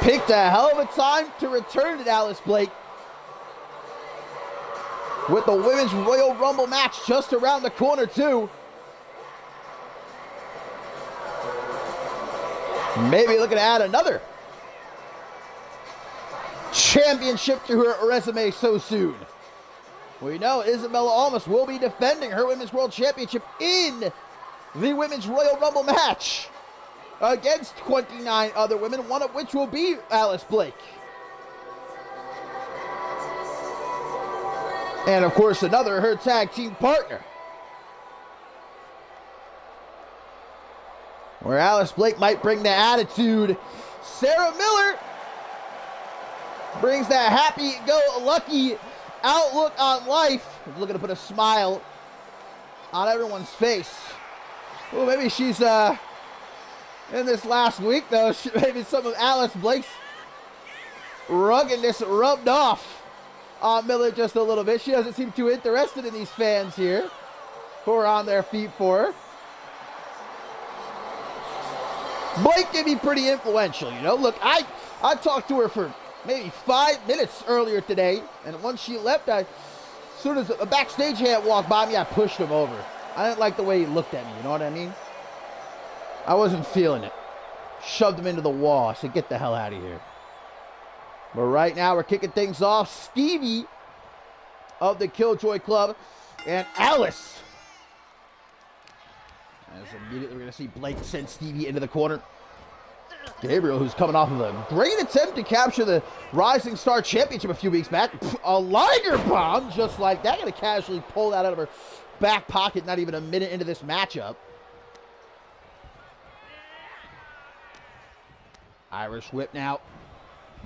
Picked a hell of a time to return to Alice Blake, with the Women's Royal Rumble match just around the corner too. Maybe looking to add another championship to her resume so soon. We know Isabella Almas will be defending her Women's World Championship in the Women's Royal Rumble match against 29 other women, one of which will be Alice Blake. And of course another, her tag team partner. Where Alice Blake might bring the attitude, Sarah Miller brings that happy-go-lucky outlook on life. Looking to put a smile on everyone's face. Well, maybe she's in this last week, though, maybe some of Alice Blake's ruggedness rubbed off on Miller just a little bit. She doesn't seem too interested in these fans here who are on their feet for her. Blake can be pretty influential, you know. Look, I talked to her for maybe 5 minutes earlier today, and once she left, as soon as a backstage hand walked by me, I pushed him over. I didn't like the way he looked at me, you know what I mean? I wasn't feeling it. Shoved him into the wall. I said, get the hell out of here. But right now, we're kicking things off. Stevie of the Killjoy Club and Alice. As immediately we're going to see Blake send Stevie into the corner. Gabriel, who's coming off of a great attempt to capture the Rising Star Championship a few weeks back. A Liger bomb, just like that. Going to casually pull that out of her back pocket, not even a minute into this matchup. Irish whip now,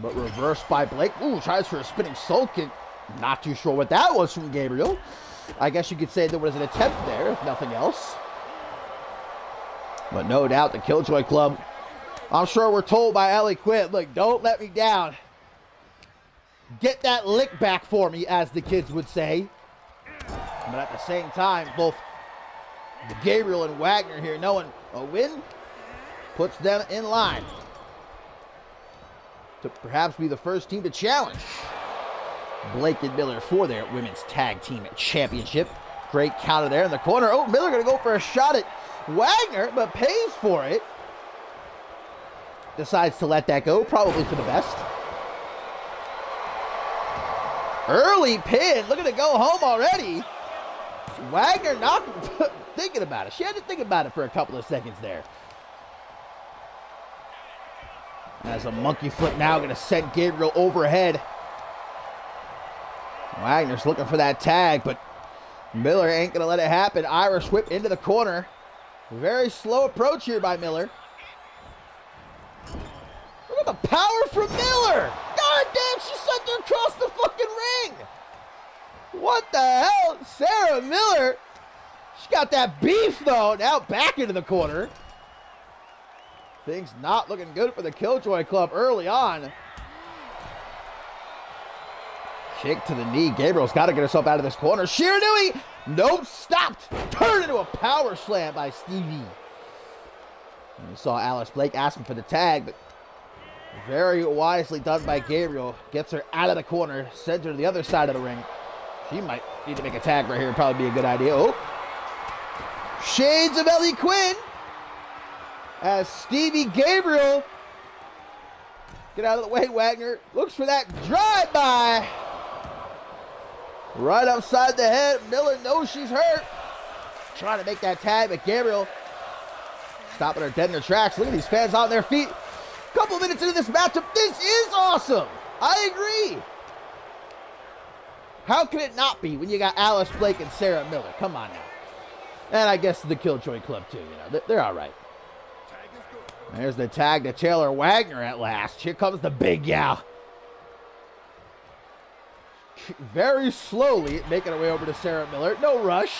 but reversed by Blake. Ooh, tries for a spinning soul kick. Not too sure what that was from Gabriel. I guess you could say there was an attempt there, if nothing else. But no doubt the Killjoy Club, I'm sure we're told by Ellie Quinn, look, don't let me down. Get that lick back for me, as the kids would say. But at the same time, both Gabriel and Wagner here knowing a win puts them in line to perhaps be the first team to challenge Blake and Miller for their women's tag team championship. Great counter there in the corner. Oh, Miller going to go for a shot at Wagner, but pays for it. Decides to let that go, probably for the best. Early pin, looking to go home already. Wagner not thinking about it. She had to think about it for a couple of seconds there. As a monkey flip now, going to send Gabriel overhead. Wagner's looking for that tag, but Miller ain't going to let it happen. Irish whip into the corner. Very slow approach here by Miller. Look at the power from Miller. God damn, she sent her across the fucking ring. What the hell? Sarah Miller. She got that beef, though. Now back into the corner. Things not looking good for the Killjoy Club early on. Kick to the knee. Gabriel's got to get herself out of this corner. Shiranui! Nope, stopped. Turned into a power slam by Stevie. And we saw Alice Blake asking for the tag, but very wisely done by Gabriel. Gets her out of the corner, sends her to the other side of the ring. She might need to make a tag right here. Probably be a good idea. Oh. Shades of Ellie Quinn. As Stevie Gabriel, get out of the way, Wagner. Looks for that drive-by. Right upside the head. Miller knows she's hurt. Trying to make that tag, but Gabriel stopping her dead in her tracks. Look at these fans on their feet. Couple minutes into this matchup. This is awesome. I agree. How can it not be when you got Alice Blake and Sarah Miller? Come on now. And I guess the Killjoy Club too. You know, they're all right. There's the tag to Taylor Wagner at last. Here comes the big gal. Very slowly making her way over to Sarah Miller. No rush.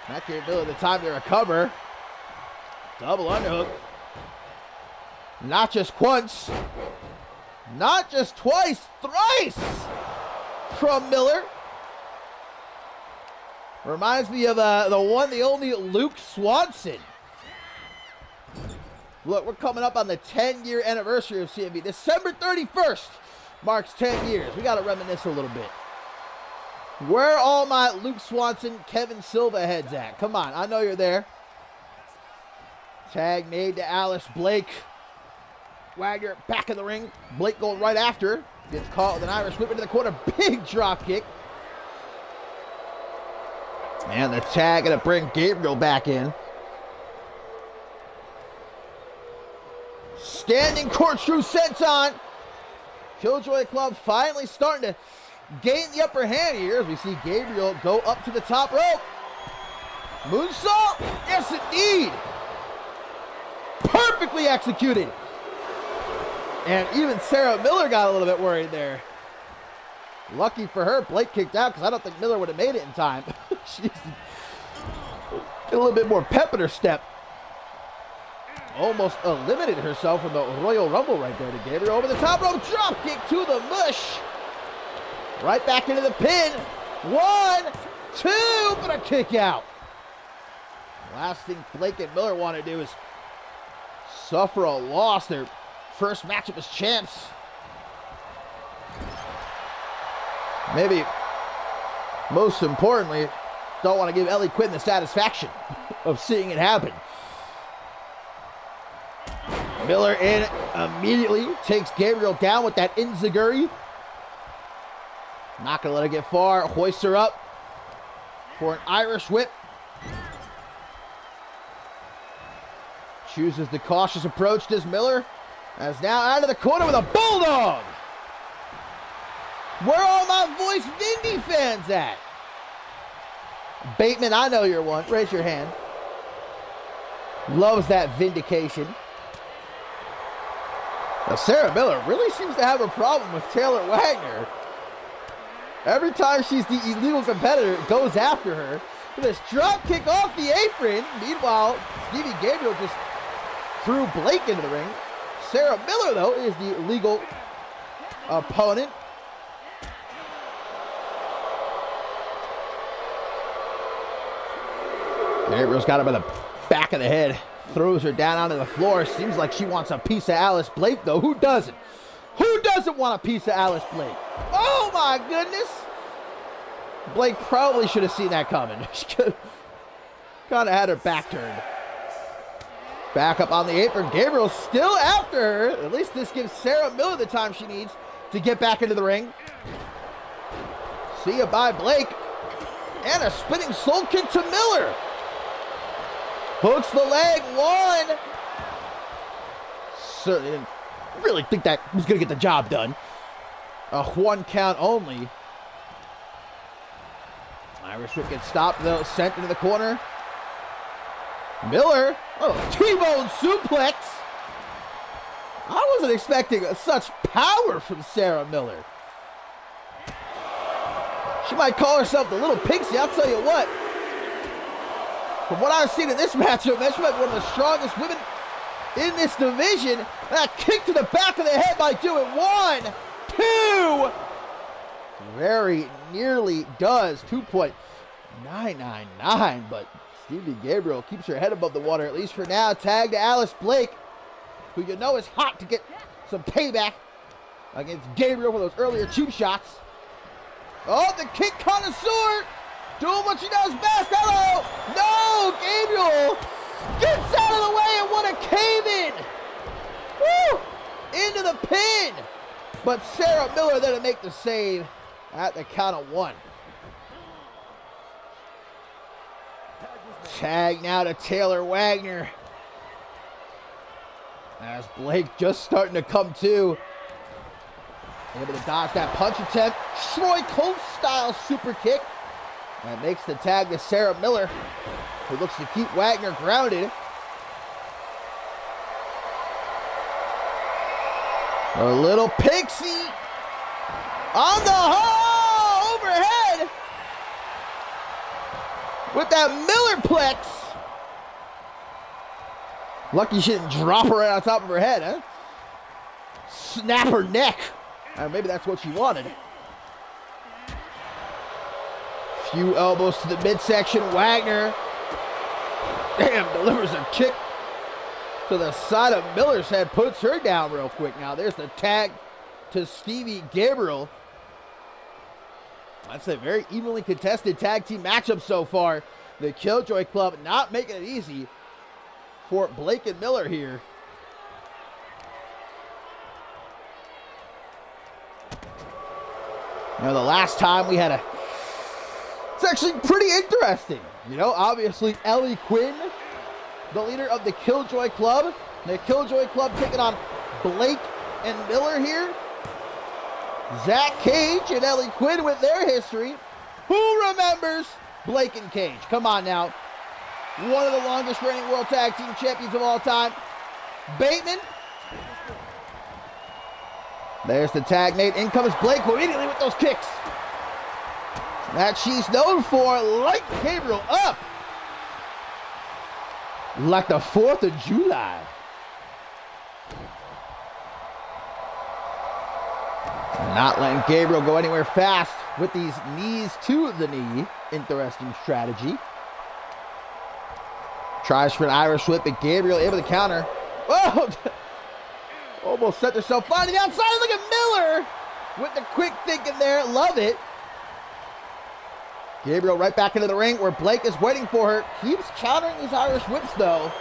Not giving Miller the time to recover. Double underhook. Not just once. Not just twice. Thrice from Miller. Reminds me of the one, the only Luke Swanson. Look, we're coming up on the 10-year anniversary of CMV. December 31st marks 10 years. We got to reminisce a little bit. Where are all my Luke Swanson, Kevin Silva heads at? Come on, I know you're there. Tag made to Alice Blake. Wagner back in the ring. Blake going right after. Gets caught with an Irish whip into the corner. Big drop kick. And the tag going to bring Gabriel back in. Standing corkscrew senton. Killjoy Club finally starting to gain the upper hand here as we see Gabriel go up to the top rope. Moonsault. Yes, indeed. Perfectly executed. And even Sarah Miller got a little bit worried there. Lucky for her, Blake kicked out because I don't think Miller would have made it in time. She's a little bit more pep in her step. Almost eliminated herself from the Royal Rumble right there to Gabriel. Over the top rope, drop kick to the mush. Right back into the pin. 1, 2, but a kick out. Last thing Blake and Miller want to do is suffer a loss. Their first matchup as champs. Maybe most importantly, don't want to give Ellie Quinn the satisfaction of seeing it happen. Miller in immediately, takes Gabriel down with that enziguri. Not going to let her get far. Hoists her up for an Irish whip. Chooses the cautious approach, does Miller. As now out of the corner with a bulldog. Where are all my voice Vindy fans at? Bateman, I know you're one. Raise your hand. Loves that vindication. Now, Sarah Miller really seems to have a problem with Taylor Wagner. Every time she's the illegal competitor, it goes after her. With this drop kick off the apron. Meanwhile, Stevie Gabriel just threw Blake into the ring. Sarah Miller, though, is the legal opponent. Gabriel's got her by the back of the head. Throws her down onto the floor. Seems like she wants a piece of Alice Blake, though. Who doesn't? Who doesn't want a piece of Alice Blake? Oh, my goodness. Blake probably should have seen that coming. She kind of had her back turned. Back up on the apron. Gabriel's still after her. At least this gives Sarah Miller the time she needs to get back into the ring. See ya, bye, Blake. And a spinning soul kick to Miller. Hooks the leg, one. Certainly didn't really think that was going to get the job done. A 1 count only. Irish whip gets stopped, though, sent into the corner. Miller, T-bone suplex. I wasn't expecting such power from Sarah Miller. She might call herself the Little Pixie, I'll tell you what. From what I've seen in this matchup, that's one of the strongest women in this division. That kick to the back of the head might do it. 1, 2. Very nearly does. 2.999, but Stevie Gabriel keeps her head above the water, at least for now. Tag to Alice Blake, who you know is hot to get some payback against Gabriel for those earlier cheap shots. Oh, the kick connoisseur. Doing what she does best. Hello. No, Gabriel gets out of the way and what a cave-in. Woo! Into the pin. But Sarah Miller there to make the save at the count of 1. Tag now to Taylor Wagner. As Blake just starting to come to. Able to dodge that punch attempt. Troy Coates style super kick. That makes the tag to Sarah Miller, who looks to keep Wagner grounded. A little pixie on the overhead with that Millerplex. Lucky she didn't drop her right on top of her head, huh? Snap her neck. Maybe that's what she wanted. Few elbows to the midsection. Wagner, delivers a kick to the side of Miller's head. Puts her down real quick. Now there's the tag to Stevie Gabriel. That's a very evenly contested tag team matchup so far. The Killjoy Club not making it easy for Blake and Miller here. Now the last time we had it's actually pretty interesting. You know, obviously Ellie Quinn, the leader of the Killjoy Club. The Killjoy Club taking on Blake and Miller here. Zach Cage and Ellie Quinn with their history. Who remembers Blake and Cage? Come on now. One of the longest reigning World Tag Team Champions of all time. Bateman. There's the tag mate. In comes Blake immediately with those kicks. That she's known for. Light Gabriel up. Like the 4th of July. Not letting Gabriel go anywhere fast with these knees to the knee. Interesting strategy. Tries for an Irish whip, but Gabriel able to counter. Oh! Almost set herself flying to the outside. Look at Miller with the quick thinking there. Love it. Gabriel right back into the ring where Blake is waiting for her. Keeps countering these Irish whips, though.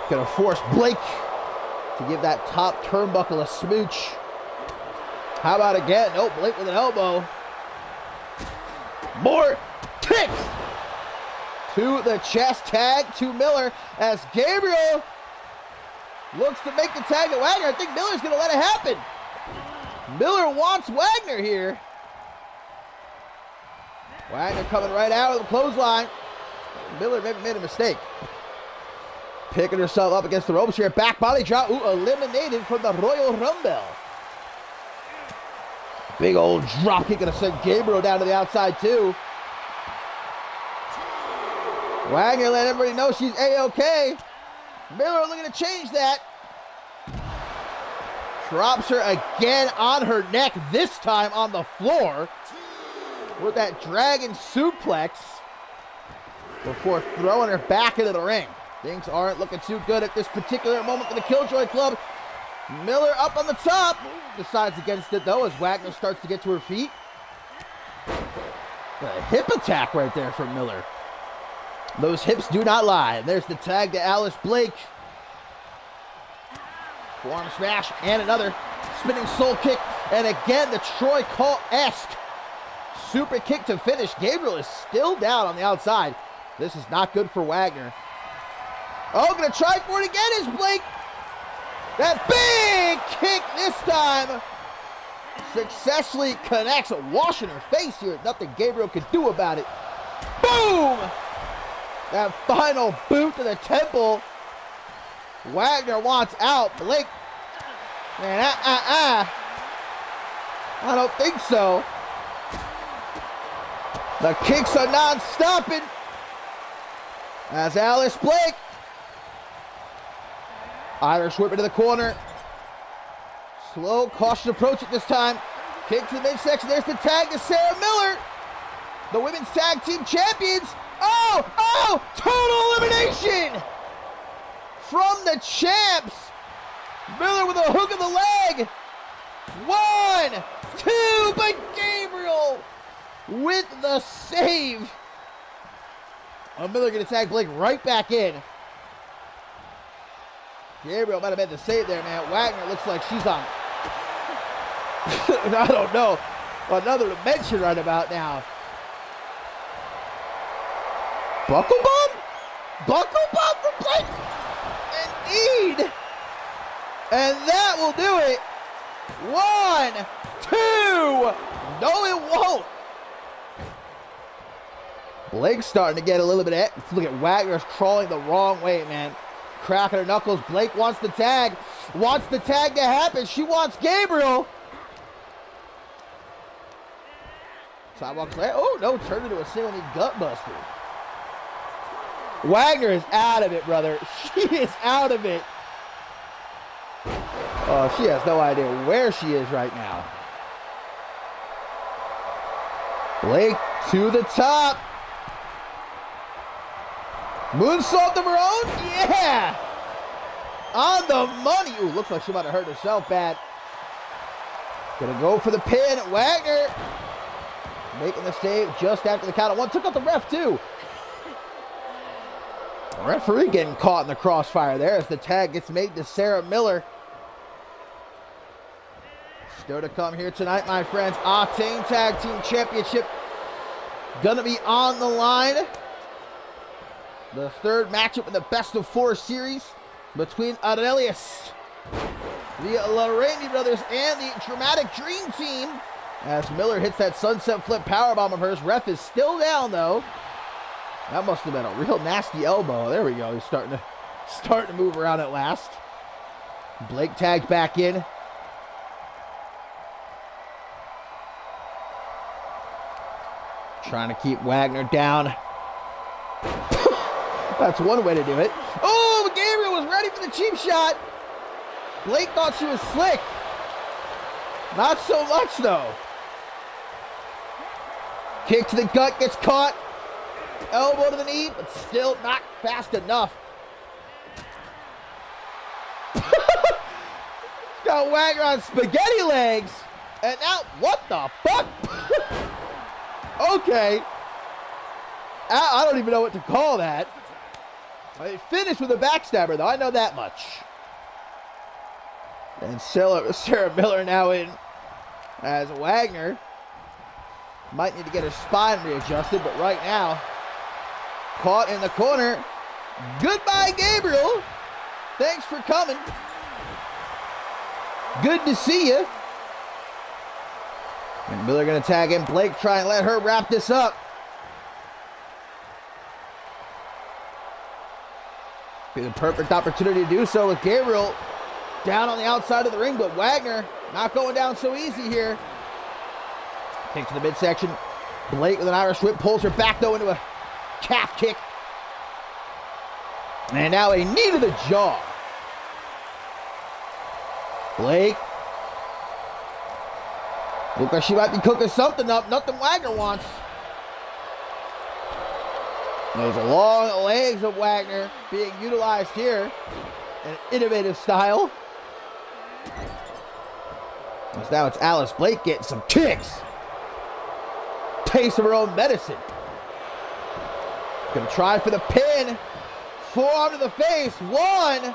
Gonna force Blake to give that top turnbuckle a smooch. How about again? Oh, Blake with an elbow. More kicks to the chest, tag to Miller as Gabriel looks to make the tag to Wagner. I think Miller's gonna let it happen. Miller wants Wagner here. Wagner coming right out of the clothesline. Miller maybe made a mistake. Picking herself up against the ropes here. Back body drop. Ooh, eliminated from the Royal Rumble. Big old drop kick. Gonna send Gabriel down to the outside too. Wagner let everybody know she's A-OK. Miller looking to change that. Drops her again on her neck, this time on the floor with that dragon suplex before throwing her back into the ring. Things aren't looking too good at this particular moment for the Killjoy Club. Miller up on the top. Decides against it though as Wagner starts to get to her feet. A hip attack right there from Miller. Those hips do not lie. And there's the tag to Alice Blake. Forearm smash and another spinning soul kick. And again, the Troy Cole-esque super kick to finish. Gabriel is still down on the outside. This is not good for Wagner. Oh, gonna try for it again is Blake. That big kick this time successfully connects, washing her face here. Nothing Gabriel could do about it. Boom! That final boot to the temple. Wagner wants out. Blake, man, I don't think so. The kicks are non-stopping. As Alice Blake. Irish whip into the corner. Slow, cautious approach at this time. Kick to the midsection. There's the tag to Sarah Miller. The women's tag team champions. Oh, total elimination from the champs. Miller with a hook of the leg. 1, 2, but Gabriel with the save. Miller gonna tag Blake right back in. Gabriel might have made the save there, man. Wagner looks like she's on, I don't know, another dimension right about now. Buckle bomb? Buckle bomb for Blake? Indeed. And that will do it. 1, 2. No, it won't. Blake's starting to get a little bit of, look at Wagner's crawling the wrong way, man. Cracking her knuckles. Blake wants the tag. Wants the tag to happen. She wants Gabriel. Sidewalk slam. Oh, no. Turned into a single knee gut buster. Wagner is out of it, brother. She is out of it. Oh, she has no idea where she is right now. Blake to the top. Moonsault of her own? Yeah! On the money. Ooh, looks like she might have hurt herself bad. Gonna go for the pin. Wagner making the save just after the count of 1. Took out the ref, too. The referee getting caught in the crossfire there as the tag gets made to Sarah Miller. Still to come here tonight, my friends. Octane Tag Team Championship gonna be on the line. The third matchup in the best of 4 series between Aurelius, the Lorraine brothers, and the Dramatic Dream Team. As Miller hits that sunset flip powerbomb of hers. Ref is still down though. That must have been a real nasty elbow. There we go. He's starting to move around at last. Blake tagged back in. Trying to keep Wagner down. That's one way to do it. Oh, Gabriel was ready for the cheap shot. Blake thought she was slick. Not so much, though. Kick to the gut, gets caught. Elbow to the knee, but still not fast enough. Got Wagner on spaghetti legs. And now, what the fuck? Okay. I don't even know what to call that. It finished with a backstabber, though. I know that much. And Sarah Miller now in as Wagner. Might need to get her spine readjusted, but right now, caught in the corner. Goodbye, Gabriel. Thanks for coming. Good to see you. And Miller going to tag in Blake, try and let her wrap this up. Be the perfect opportunity to do so with Gabriel down on the outside of the ring, but Wagner not going down so easy here. Kick to the midsection. Blake with an Irish whip pulls her back though into a calf kick. And now a knee to the jaw. Blake. Look like she might be cooking something up. Nothing Wagner wants. Those long legs of Wagner being utilized here in an innovative style. Now it's Alice Blake getting some kicks. Taste of her own medicine. Gonna try for the pin. Forearm to the face. 1, 2.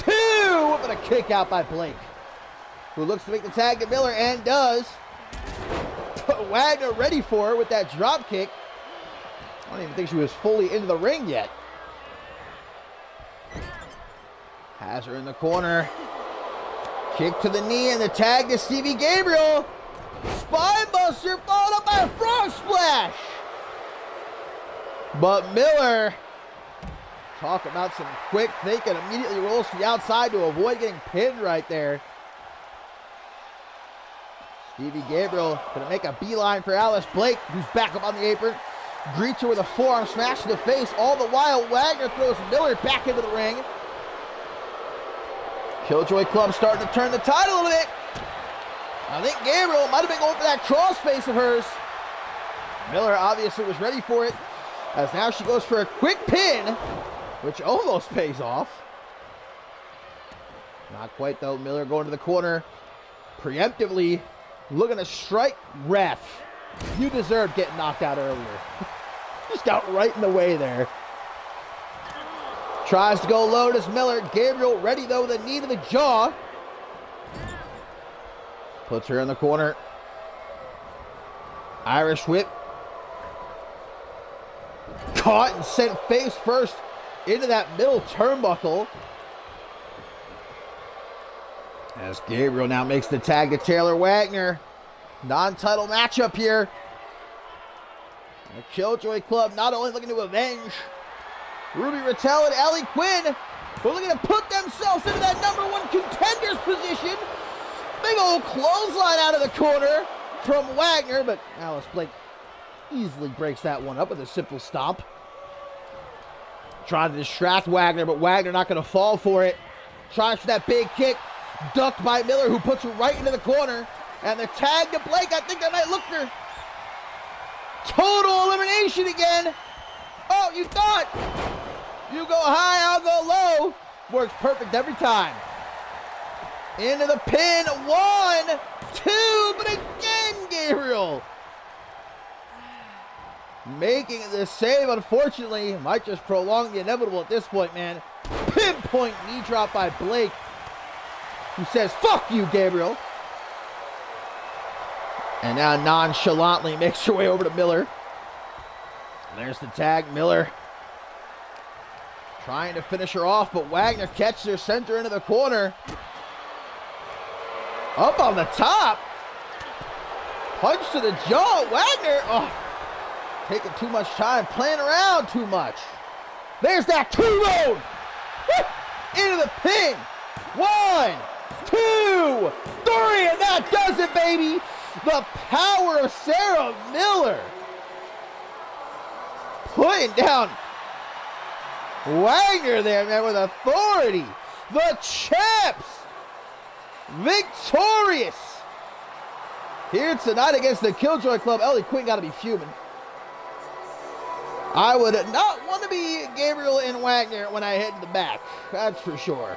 But a kick out by Blake, who looks to make the tag to Miller and does. But Wagner ready for her with that drop kick. I don't even think she was fully into the ring yet. Has her in the corner. Kick to the knee and the tag to Stevie Gabriel. Spinebuster followed up by a frog splash. But Miller, talk about some quick thinking, immediately rolls to the outside to avoid getting pinned right there. Stevie Gabriel gonna make a beeline for Alice Blake, who's back up on the apron. Greets her with a forearm smash to the face. All the while, Wagner throws Miller back into the ring. Killjoy Club starting to turn the tide a little bit. I think Gabriel might have been going for that crossface of hers. Miller obviously was ready for it, as now she goes for a quick pin, which almost pays off. Not quite though. Miller going to the corner, preemptively looking to strike ref. You deserve getting knocked out earlier. Just got right in the way there. Tries to go low to Miller. Gabriel ready though with a knee to the jaw. Puts her in the corner. Irish whip. Caught and sent face first into that middle turnbuckle. As Gabriel now makes the tag to Taylor Wagner. Non-title matchup here. The Killjoy Club not only looking to avenge Ruby Rattel and Ellie Quinn, but looking to put themselves into that #1 contenders position. Big old clothesline out of the corner from Wagner, but Alice Blake easily breaks that one up with a simple stomp. Trying to distract Wagner, but Wagner not going to fall for it. Tries for that big kick. Ducked by Miller, who puts her right into the corner. And the tag to Blake, I think that might look for total elimination again. Oh, you thought? You go high, I'll go low. Works perfect every time. Into the pin. 1, 2, but again, Gabriel making the save, unfortunately. Might just prolong the inevitable at this point, man. Pinpoint knee drop by Blake, who says, fuck you, Gabriel. And now nonchalantly makes her way over to Miller. There's the tag. Miller trying to finish her off, but Wagner catches her, sends her into the corner. Up on the top. Punch to the jaw. Wagner, taking too much time, playing around too much. There's that two-road. Into the pin. 1, 2, 3, and that does it, baby. The power of Sarah Miller. Putting down Wagner there, man, with authority. The champs victorious here tonight against the Killjoy Club. Ellie Quinn got to be fuming. I would not want to be Gabriel and Wagner when I head to the back. That's for sure.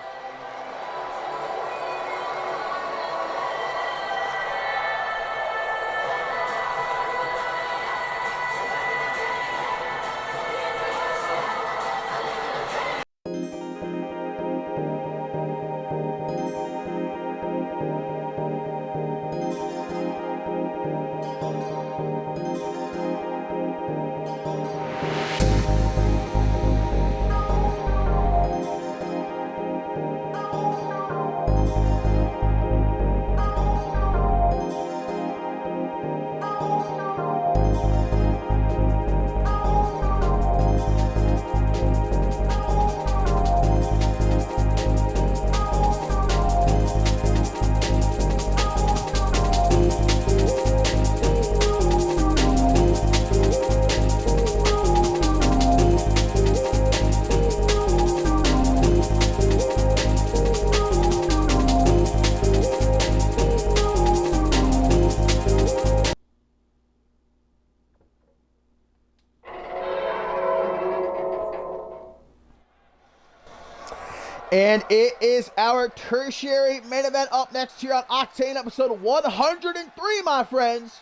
And it is our tertiary main event up next here on Octane episode 103, my friends.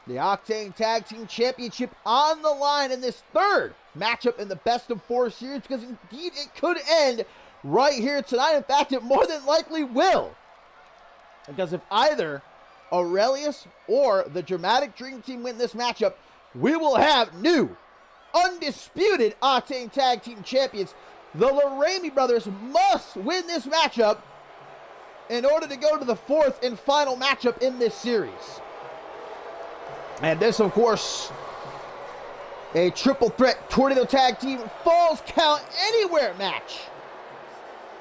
The Octane Tag Team Championship on the line in this third matchup in the best of 4 series, because indeed it could end right here tonight. In fact, it more than likely will. Because if either Aurelius or the Dramatic Dream Team win this matchup, we will have new, undisputed Octane Tag Team Champions. The Laraimi brothers must win this matchup in order to go to the 4th and final matchup in this series. And this, of course, a triple threat Tornado Tag Team Falls Count Anywhere match.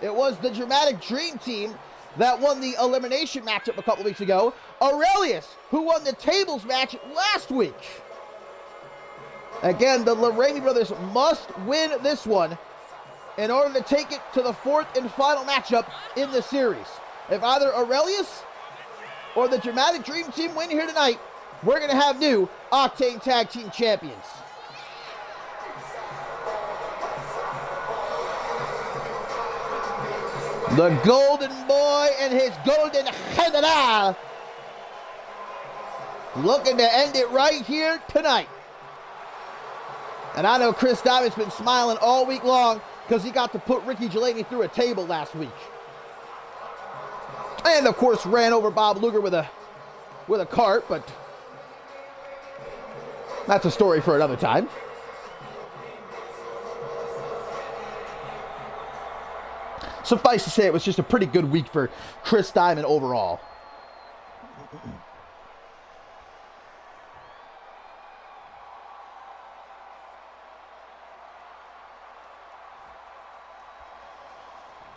It was the Dramatic Dream Team that won the elimination matchup a couple weeks ago. Aurelius, who won the tables match last week. Again, the Laraimi brothers must win this one in order to take it to the 4th and final matchup in the series. If either Aurelius or the Dramatic Dream Team win here tonight, we're going to have new Octane Tag Team Champions. The Golden Boy and his Golden General looking to end it right here tonight. And I know Chris Diamond's been smiling all week long because he got to put Ricky Delaney through a table last week. And of course ran over Bob Luger with a cart, but that's a story for another time. Suffice to say, it was just a pretty good week for Chris Diamond overall.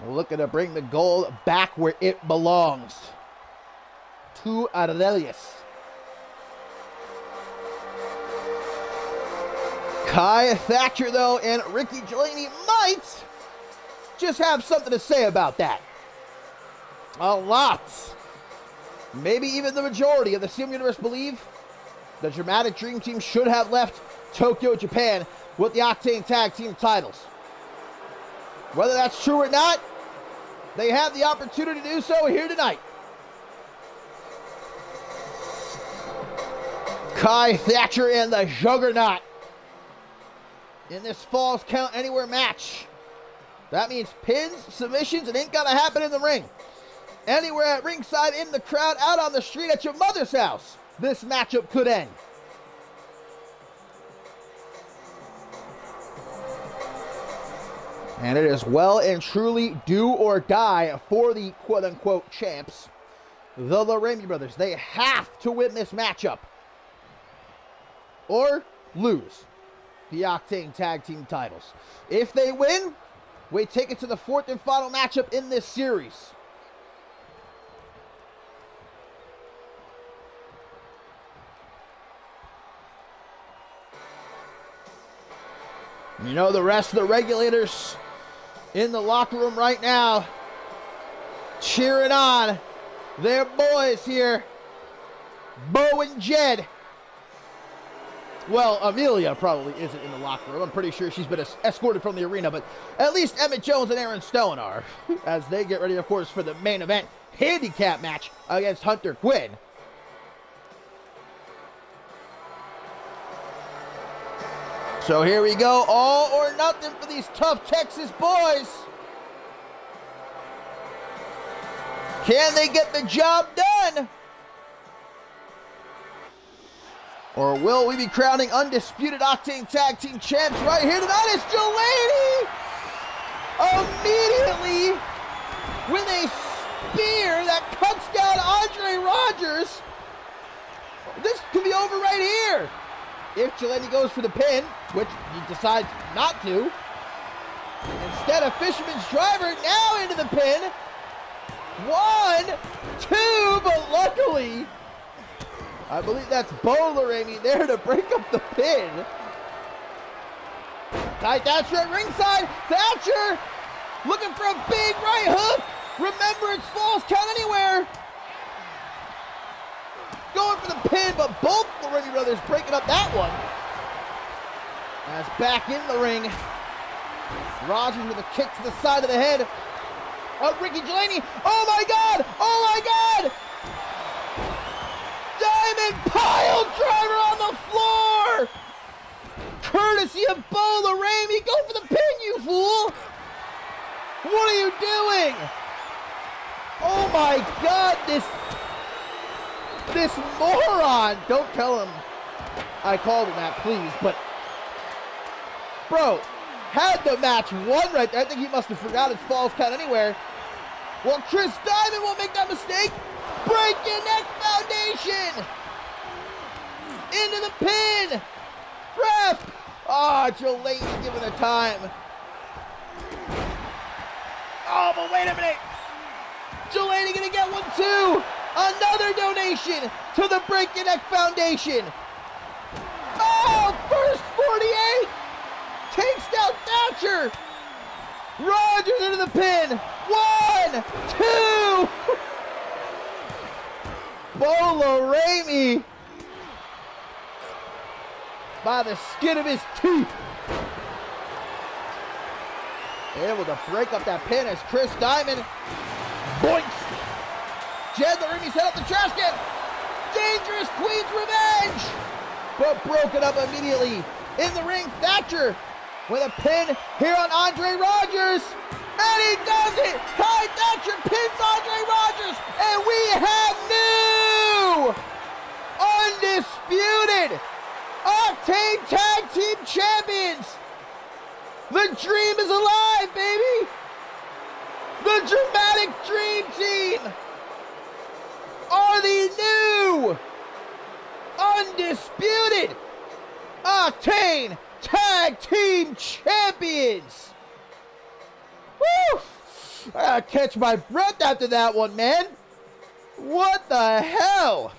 Looking to bring the gold back where it belongs. To Aurelius. Kai Thatcher, though, and Ricky Delaney might just have something to say about that. A lot. Maybe even the majority of the CM Universe believe the Dramatic Dream Team should have left Tokyo, Japan with the Octane Tag Team titles. Whether that's true or not, they have the opportunity to do so here tonight. Kai Thatcher and the Juggernaut in this Falls Count Anywhere match. That means pins, submissions, it ain't gonna happen in the ring. Anywhere at ringside, in the crowd, out on the street, at your mother's house, this matchup could end. And it is well and truly do or die for the quote-unquote champs, the Laraimi brothers. They have to win this matchup or lose the Octane Tag Team titles. If they win, we take it to the 4th and final matchup in this series. You know, the rest of the regulators in the locker room right now cheering on their boys here, Bo and Jed. Well, Amelia probably isn't in the locker room. I'm pretty sure she's been escorted from the arena, but at least Emmett Jones and Aaron Stone are, as they get ready, of course, for the main event handicap match against Hunter Quinn. So here we go, all or nothing for these tough Texas boys. Can they get the job done? Or will we be crowning undisputed Octane Tag Team champs right here tonight? It's Delaney immediately with a spear that cuts down Andre Rogers. This could be over right here. if Jelani goes for the pin, which he decides not to. Instead of Fisherman's Driver now into the pin. 1, 2, but luckily, I believe that's Bo Lorraine there to break up the pin. Ty Thatcher at ringside. Thatcher looking for a big right hook. Remember, it's Falls Count Anywhere. Going for the pin, but both Lorraine brothers breaking up that one. As back in the ring, Rogers with a kick to the side of the head of Ricky Jelani. Oh my God! Oh my God! Diamond pile driver on the floor! Courtesy of Bo Lorraine. Go for the pin, you fool! What are you doing? Oh my God, this moron! Don't tell him I called him that, please, but bro, had the match won right there. I think he must have forgot his Falls Count Anywhere. Well, Chris Diamond won't make that mistake. Break your neck foundation. Into the pin. Ref. Ah, Jelani giving the time. Oh, but wait a minute. Jelani gonna get one too. Another donation to the Break Your Neck Foundation. Oh, first 48. Takes down Thatcher. Rogers into the pin. 1, 2. Bo Lorraine by the skin of his teeth. Able to break up that pin as Chris Diamond boinks. Jed Loraine's head up the trash can. Dangerous Queen's Revenge. But broken up immediately. In the ring, Thatcher with a pin here on Andre Rogers. And he does it! Ty Thatcher pins Andre Rogers. And we have new undisputed Octane Tag Team Champions. The dream is alive, baby. The Dramatic Dream Team are the new undisputed Octane Tag Team Champions. Woo! I gotta catch my breath after that one, man. What the hell?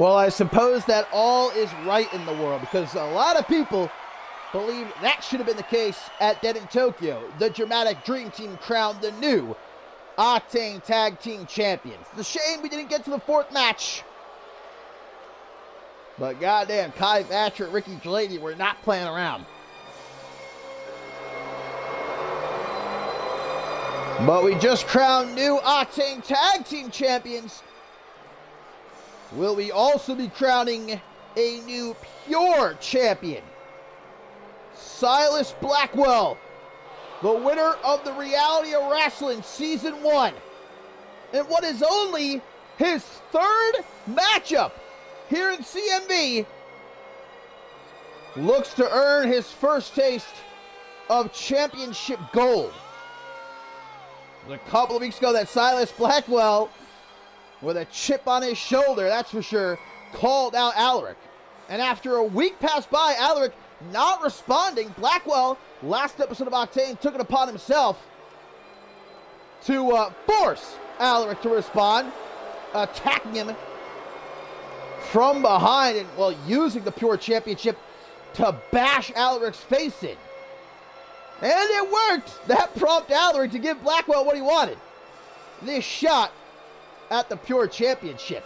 Well, I suppose that all is right in the world because a lot of people believe that should have been the case at Dead in Tokyo. The Dramatic Dream Team crowned the new Octane Tag Team Champions. It's a shame we didn't get to the fourth match. But goddamn, Kai Thatcher and Ricky Jelani were not playing around. But we just crowned new Octane Tag Team Champions. Will we also be crowning a new pure champion? Silas Blackwell, the winner of the Reality of Wrestling Season 1. And what is only his third matchup here in CMV, looks to earn his first taste of championship gold. A couple of weeks ago that Silas Blackwell, with a chip on his shoulder, that's for sure, called out Alaric. And after a week passed by, Alaric not responding, Blackwell, last episode of Octane, took it upon himself to force Alaric to respond, attacking him from behind and, well, using the Pure Championship to bash Alaric's face in. And it worked! That prompted Alaric to give Blackwell what he wanted. This shot at the Pure Championship.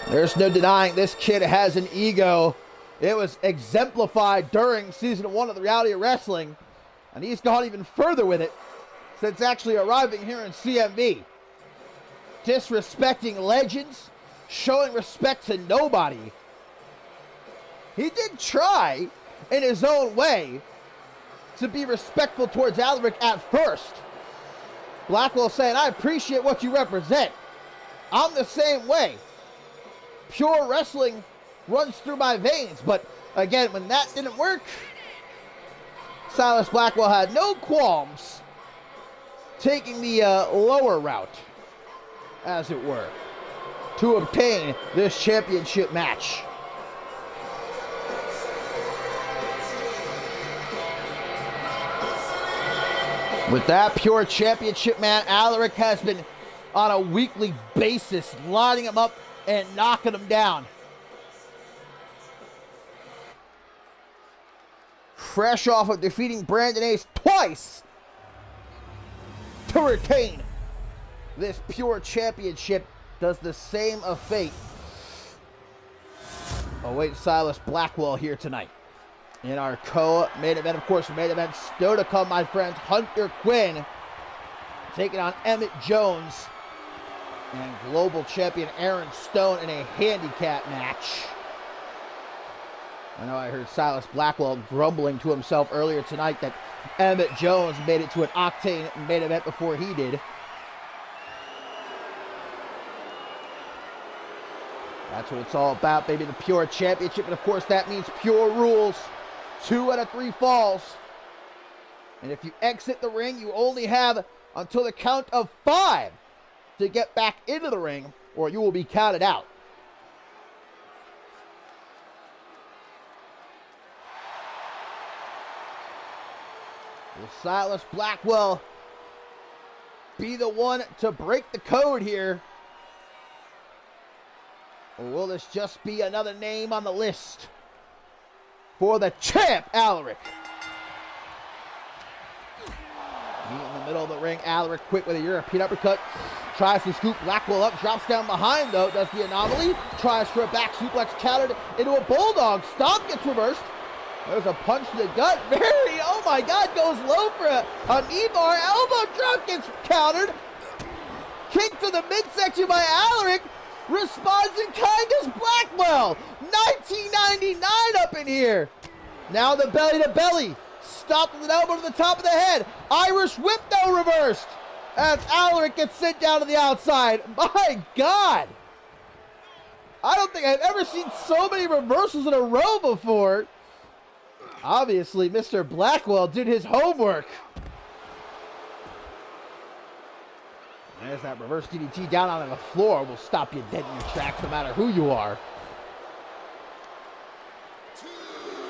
There's no denying this kid has an ego. It was exemplified during Season 1 of the Reality of Wrestling. And he's gone even further with it since actually arriving here in CMV. Disrespecting legends, showing respect to nobody. He did try, in his own way, to be respectful towards Alaric at first. Blackwell saying, I appreciate what you represent. I'm the same way. Pure wrestling runs through my veins. But again, when that didn't work, Silas Blackwell had no qualms taking the lower route, as it were, to obtain this championship match. With that Pure Championship, man, Alaric has been on a weekly basis lining him up and knocking him down. Fresh off of defeating Brandon Ace twice to retain this Pure Championship, does the same of fate await Silas Blackwell here tonight. In our co-main event, of course, main event still to come, my friends. Hunter Quinn taking on Emmett Jones and global champion Aaron Stone in a handicap match. I know I heard Silas Blackwell grumbling to himself earlier tonight that Emmett Jones made it to an Octane main event before he did. That's what it's all about, baby, the Pure Championship. And of course, that means pure rules. 2 out of 3 falls. And if you exit the ring, you only have until the count of 5 to get back into the ring, or you will be counted out. Will Silas Blackwell be the one to break the code here? Or will this just be another name on the list for the champ, Alaric? Meet in the middle of the ring, Alaric quick with a European uppercut. Tries to scoop Blackwell up, drops down behind though, does the anomaly. Tries for a back suplex, countered into a bulldog. Stomp gets reversed. There's a punch to the gut. Very, oh my God, goes low for a knee bar. Elbow drop gets countered. Kick to the midsection by Alaric. Responds in kind as Blackwell. 1999 up in here. Now the belly to belly. Stopped with an elbow to the top of the head. Irish whip though reversed as Alaric gets sent down to the outside. My God. I don't think I've ever seen so many reversals in a row before. Obviously, Mr. Blackwell did his homework. There's that reverse DDT down on the floor. Will stop you dead in your tracks no matter who you are.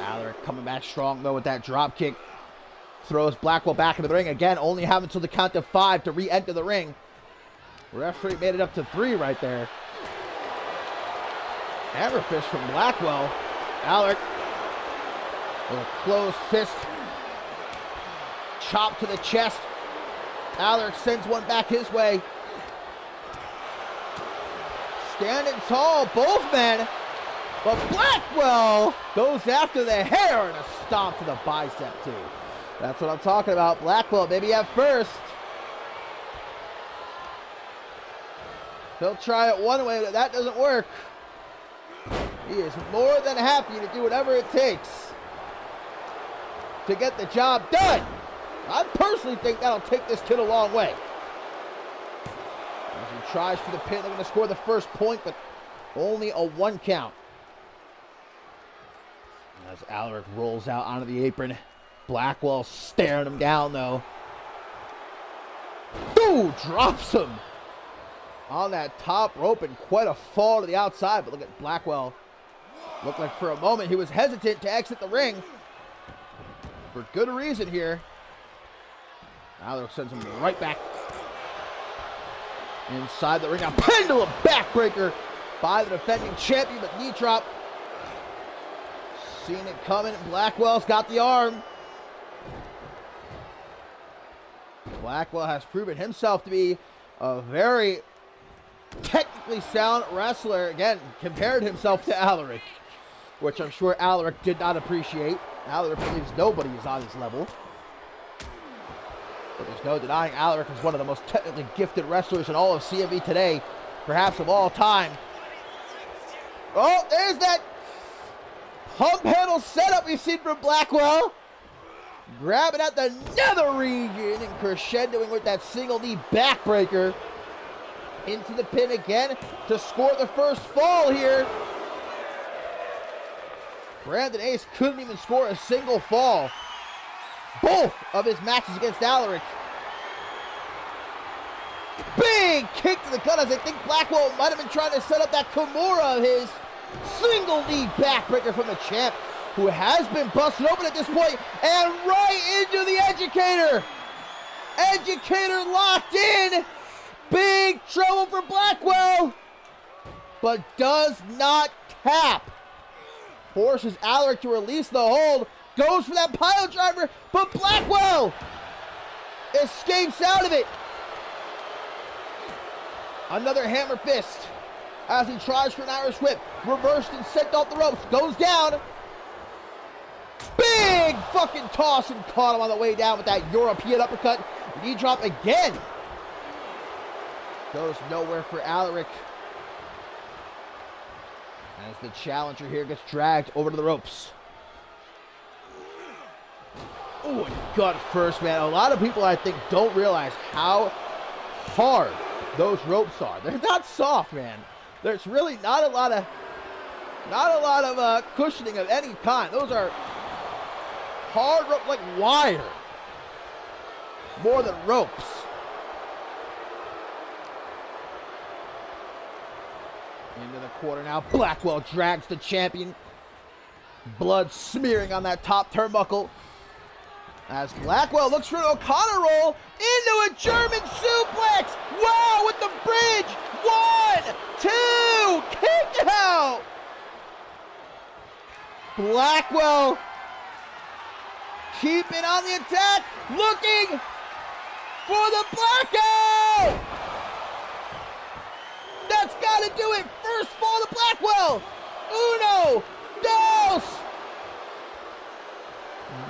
Alaric coming back strong though with that drop kick. Throws Blackwell back into the ring again. Only have until the count of 5 to re-enter the ring. Referee made it up to 3 right there. Hammer fist from Blackwell. Alaric with a closed fist. Chop to the chest. Alaric sends one back his way. Standing tall, both men. But Blackwell goes after the hair and a stomp to the bicep too. That's what I'm talking about. Blackwell, maybe at first. He'll try it one way, but that doesn't work. He is more than happy to do whatever it takes to get the job done. I personally think that'll take this kid a long way. As he tries for the pin, they're going to score the first point, but only a 1 count. As Alaric rolls out onto the apron, Blackwell staring him down though. Ooh, drops him on that top rope and quite a fall to the outside. But look at Blackwell. Looked like for a moment he was hesitant to exit the ring. For good reason here. Alaric sends him right back inside the ring. Now pendulum backbreaker by the defending champion, but knee drop. Seeing it coming, Blackwell's got the arm. Blackwell has proven himself to be a very technically sound wrestler. Again, compared himself to Alaric, which I'm sure Alaric did not appreciate. Alaric believes nobody is on his level. But there's no denying Alaric is one of the most technically gifted wrestlers in all of CMV today, perhaps of all time. Oh, there's that pump handle setup we've seen from Blackwell. Grabbing at the nether region and crescendoing with that single knee backbreaker. Into the pin again to score the first fall here. Brandon Ace couldn't even score a single fall. Both of his matches against Alaric. Big kick to the gut as I think Blackwell might have been trying to set up that Kimura of his. Single knee backbreaker from the champ, who has been busted open at this point, and right into the Educator. Educator locked in. Big trouble for Blackwell, but does not tap. Forces Alaric to release the hold. Goes for that pile driver, but Blackwell escapes out of it. Another hammer fist as he tries for an Irish whip. Reversed and sent off the ropes. Goes down. Big fucking toss and caught him on the way down with that European uppercut. Knee drop again. Goes nowhere for Alaric. As the challenger here gets dragged over to the ropes. Oh, and gut first, man. A lot of people, I think, don't realize how hard those ropes are. They're not soft, man. There's really not a lot of cushioning of any kind. Those are hard rope, like wire, more than ropes. Into the corner now. Blackwell drags the champion. Blood smearing on that top turnbuckle. As Blackwell looks for an O'Connor roll into a German suplex. Wow, with the bridge. 1, 2, kick out. Blackwell keeping on the attack, looking for the blackout. That's got to do it. First fall to Blackwell. Uno, dos.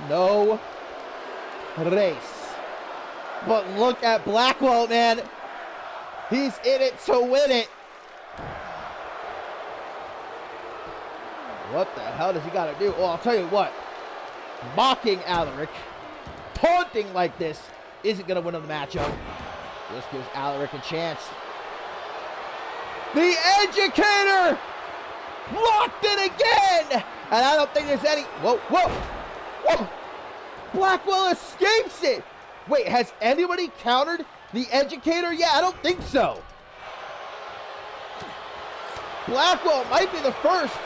No race. But look at Blackwell, man. He's in it to win it. What the hell does he got to do? Well, I'll tell you what. Mocking Alaric, taunting like this, isn't going to win him the matchup. This gives Alaric a chance. The Educator locked it again. And I don't think there's any... Whoa. Blackwell escapes it. Wait, has anybody countered the Educator yet? I don't think so. Blackwell might be the first,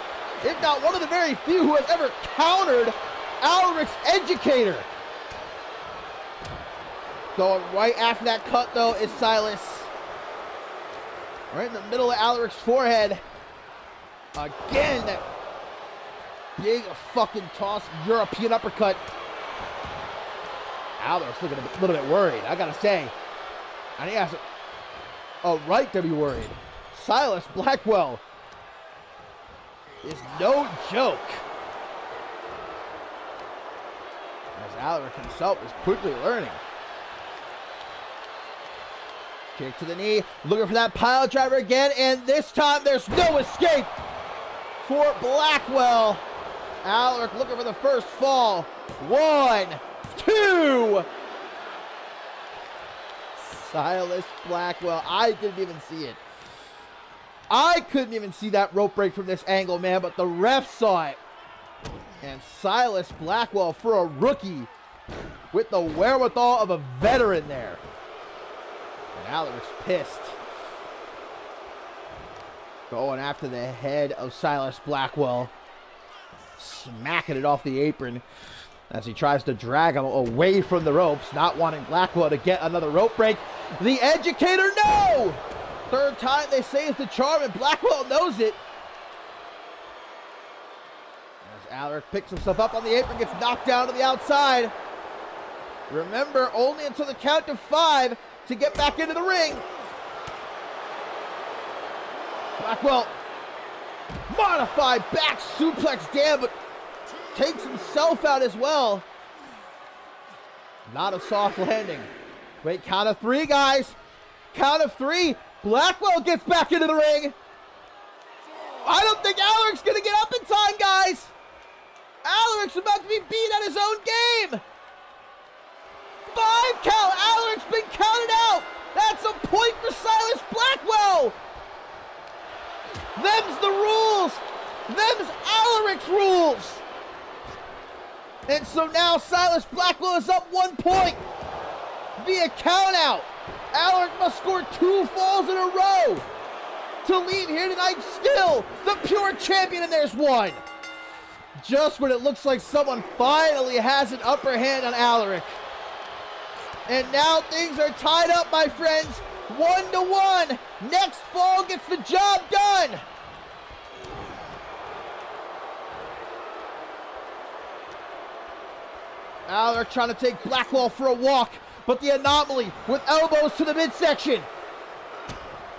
if not one of the very few, who has ever countered Alaric's Educator. Going right after that cut, though, is Silas. Right in the middle of Alaric's forehead. Again, that big fucking toss European uppercut. Alaric's looking a little bit worried, I gotta say. And he has a right to be worried. Silas Blackwell is no joke. As Alaric himself is quickly learning. Kick to the knee, looking for that pile driver again, and this time there's no escape for Blackwell. Alaric looking for the first fall. 1, 2. Silas Blackwell. I didn't even see it. I couldn't even see that rope break from this angle, man, but the ref saw it. And Silas Blackwell, for a rookie, with the wherewithal of a veteran there. And Alaric's pissed. Going after the head of Silas Blackwell. Smacking it off the apron. as he tries to drag him away from the ropes, not wanting Blackwell to get another rope break. The Educator, no! Third time they say it's the charm, and Blackwell knows it. As Alaric picks himself up on the apron, gets knocked down to the outside. Remember, only until the count of 5 to get back into the ring. Blackwell, modified back suplex down, but takes himself out as well. Not a soft landing. Wait, count of 3, guys. Count of 3. Blackwell gets back into the ring. I don't think Alaric's going to get up in time, guys. Alaric's about to be beat at his own game. 5 count. Alaric's been counted out. That's a point for Silas Blackwell. Them's the rules. Them's Alaric's rules. And so now Silas Blackwell is up 1 point via countout. Alaric must score 2 falls in a row to leave here tonight still the pure champion, and there's 1. Just when it looks like someone finally has an upper hand on Alaric. And now things are tied up, my friends. 1-1. Next fall gets the job done. Alaric trying to take Blackwell for a walk, but the anomaly with elbows to the midsection.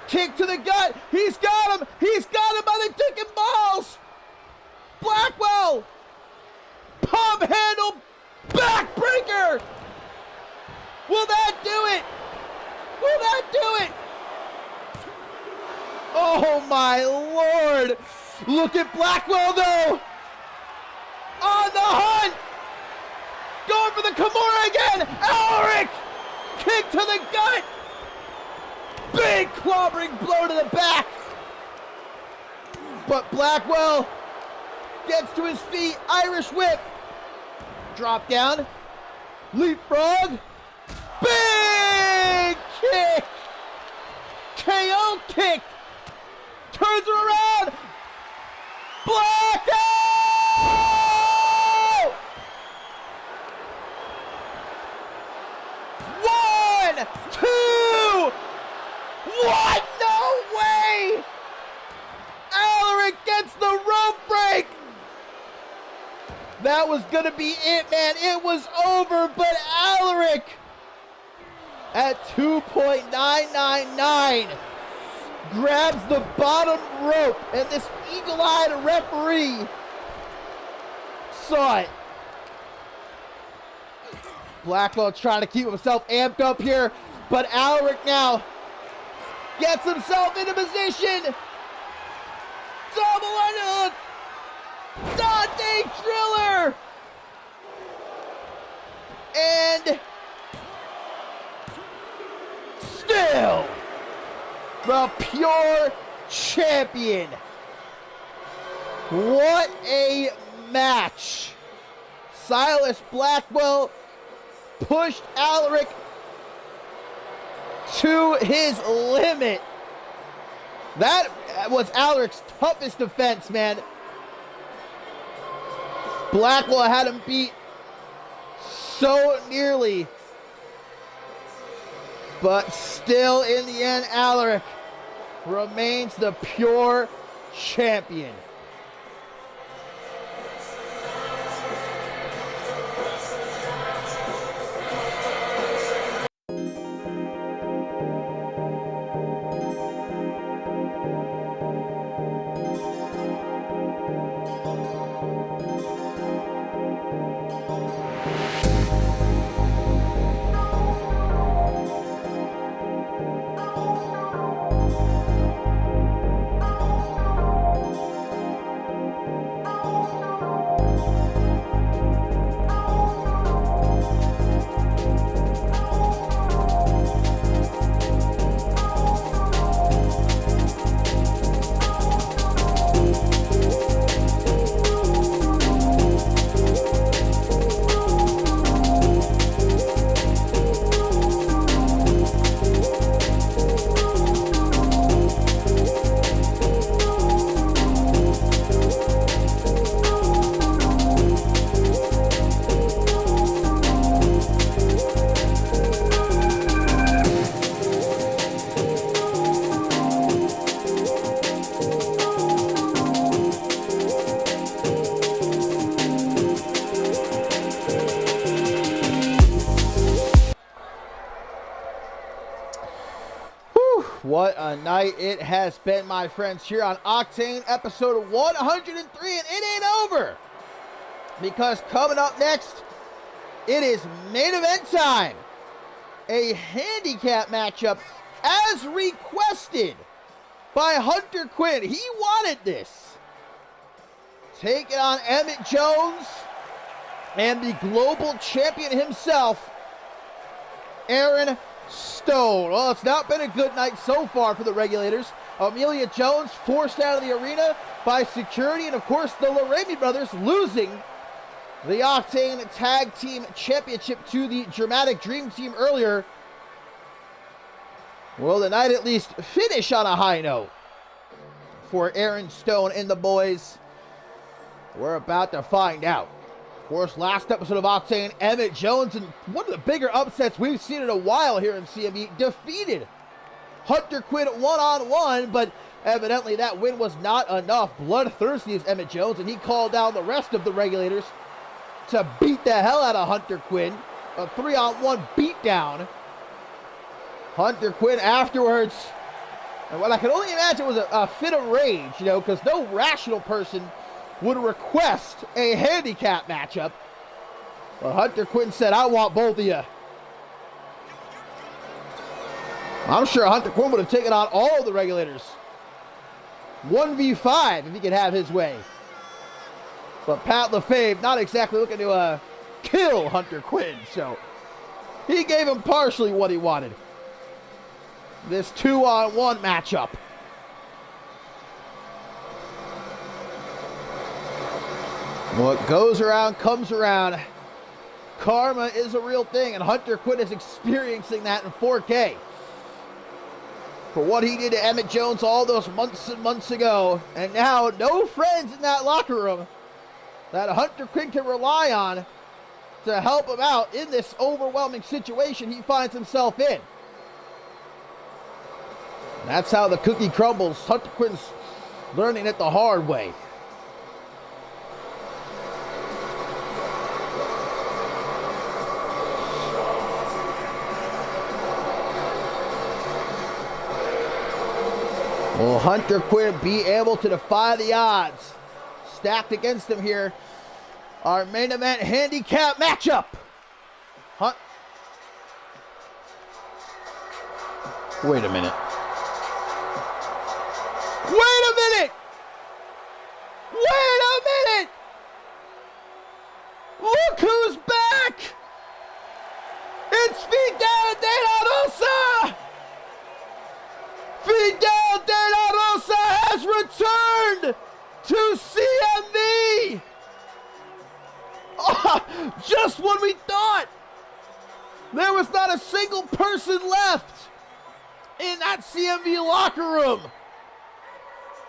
Kick to the gut. He's got him. He's got him by the dick and balls. Blackwell. Pump handle backbreaker. Will that do it? Will that do it? Oh my Lord. Look at Blackwell though. On the hunt. Going for the Kimura again. Alaric. Kick to the gut. Big clobbering blow to the back. But Blackwell gets to his feet. Irish whip. Drop down. Leapfrog. Big kick. KO kick. Turns her around. Blackout. 1, 2. What? No way! Alaric gets the rope break! That was gonna be it, man. It was over, but Alaric at 2.999 grabs the bottom rope, and this eagle-eyed referee saw it. Blackwell trying to keep himself amped up here, but Alaric now gets himself into position. Double underhook. Dante Driller. And still the pure champion. What a match. Silas Blackwell pushed Alaric to his limit. That was Alaric's toughest defense, man. Blackwell had him beat so nearly. But still, in the end, Alaric remains the pure champion. What a night it has been, my friends, here on Octane, episode 103, and it ain't over. Because coming up next, it is main event time. A handicap matchup as requested by Hunter Quinn. He wanted this. Taking on Emmett Jones and the global champion himself, Aaron Stone. Well, it's not been a good night so far for the Regulators. Amelia Jones forced out of the arena by security, and of course the Laramie brothers losing the Octane Tag Team Championship to the Dramatic Dream Team earlier. Will the night at least finish on a high note for Aaron Stone and the boys? We're about to find out. Of course, last episode of Octane, Emmett Jones, and one of the bigger upsets we've seen in a while here in CMV, defeated Hunter Quinn one-on-one, but evidently that win was not enough. Bloodthirsty is Emmett Jones, and he called down the rest of the Regulators to beat the hell out of Hunter Quinn. A 3-on-1 beatdown. Hunter Quinn afterwards, and what I can only imagine was a fit of rage, because no rational person would request a handicap matchup. But Hunter Quinn said, I want both of you. I'm sure Hunter Quinn would have taken on all of the Regulators. 1v5 if he could have his way. But Pat LaFave not exactly looking to kill Hunter Quinn, so he gave him partially what he wanted. This 2-on-1 matchup. What goes around comes around. Karma is a real thing, and Hunter Quinn is experiencing that in 4K. For what he did to Emmett Jones all those months and months ago, and now no friends in that locker room that Hunter Quinn can rely on to help him out in this overwhelming situation he finds himself in. And that's how the cookie crumbles. Hunter Quinn's learning it the hard way. Will Hunter Quinn be able to defy the odds stacked against him here? Our main event handicap matchup. Wait a minute. Wait a minute! Wait a minute! Look who's back! It's Fidel De La Rosa! Fidel De La Rosa has returned to CMV! Oh, just when we thought there was not a single person left in that CMV locker room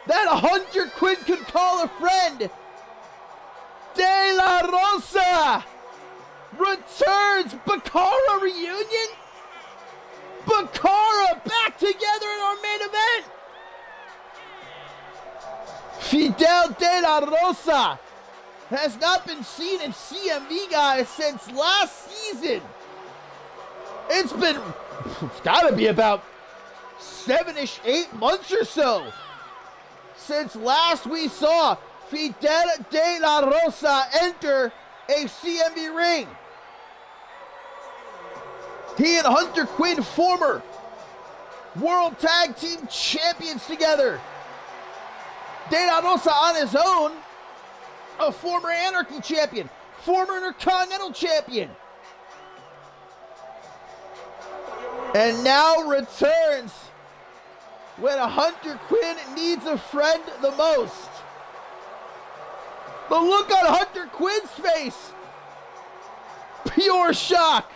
that Hunter Quinn could call a friend, De La Rosa returns. Bakara reunion? Bakara back together in our main event. Fidel De La Rosa has not been seen in CMV, guys, since last season. It's gotta be about 7-ish, 8 months or so since last we saw Fidel De La Rosa enter a CMV ring. He and Hunter Quinn, former World Tag Team Champions together. De La Rosa on his own, a former Anarchy Champion, former Intercontinental Champion. And now returns when Hunter Quinn needs a friend the most. The look on Hunter Quinn's face, pure shock.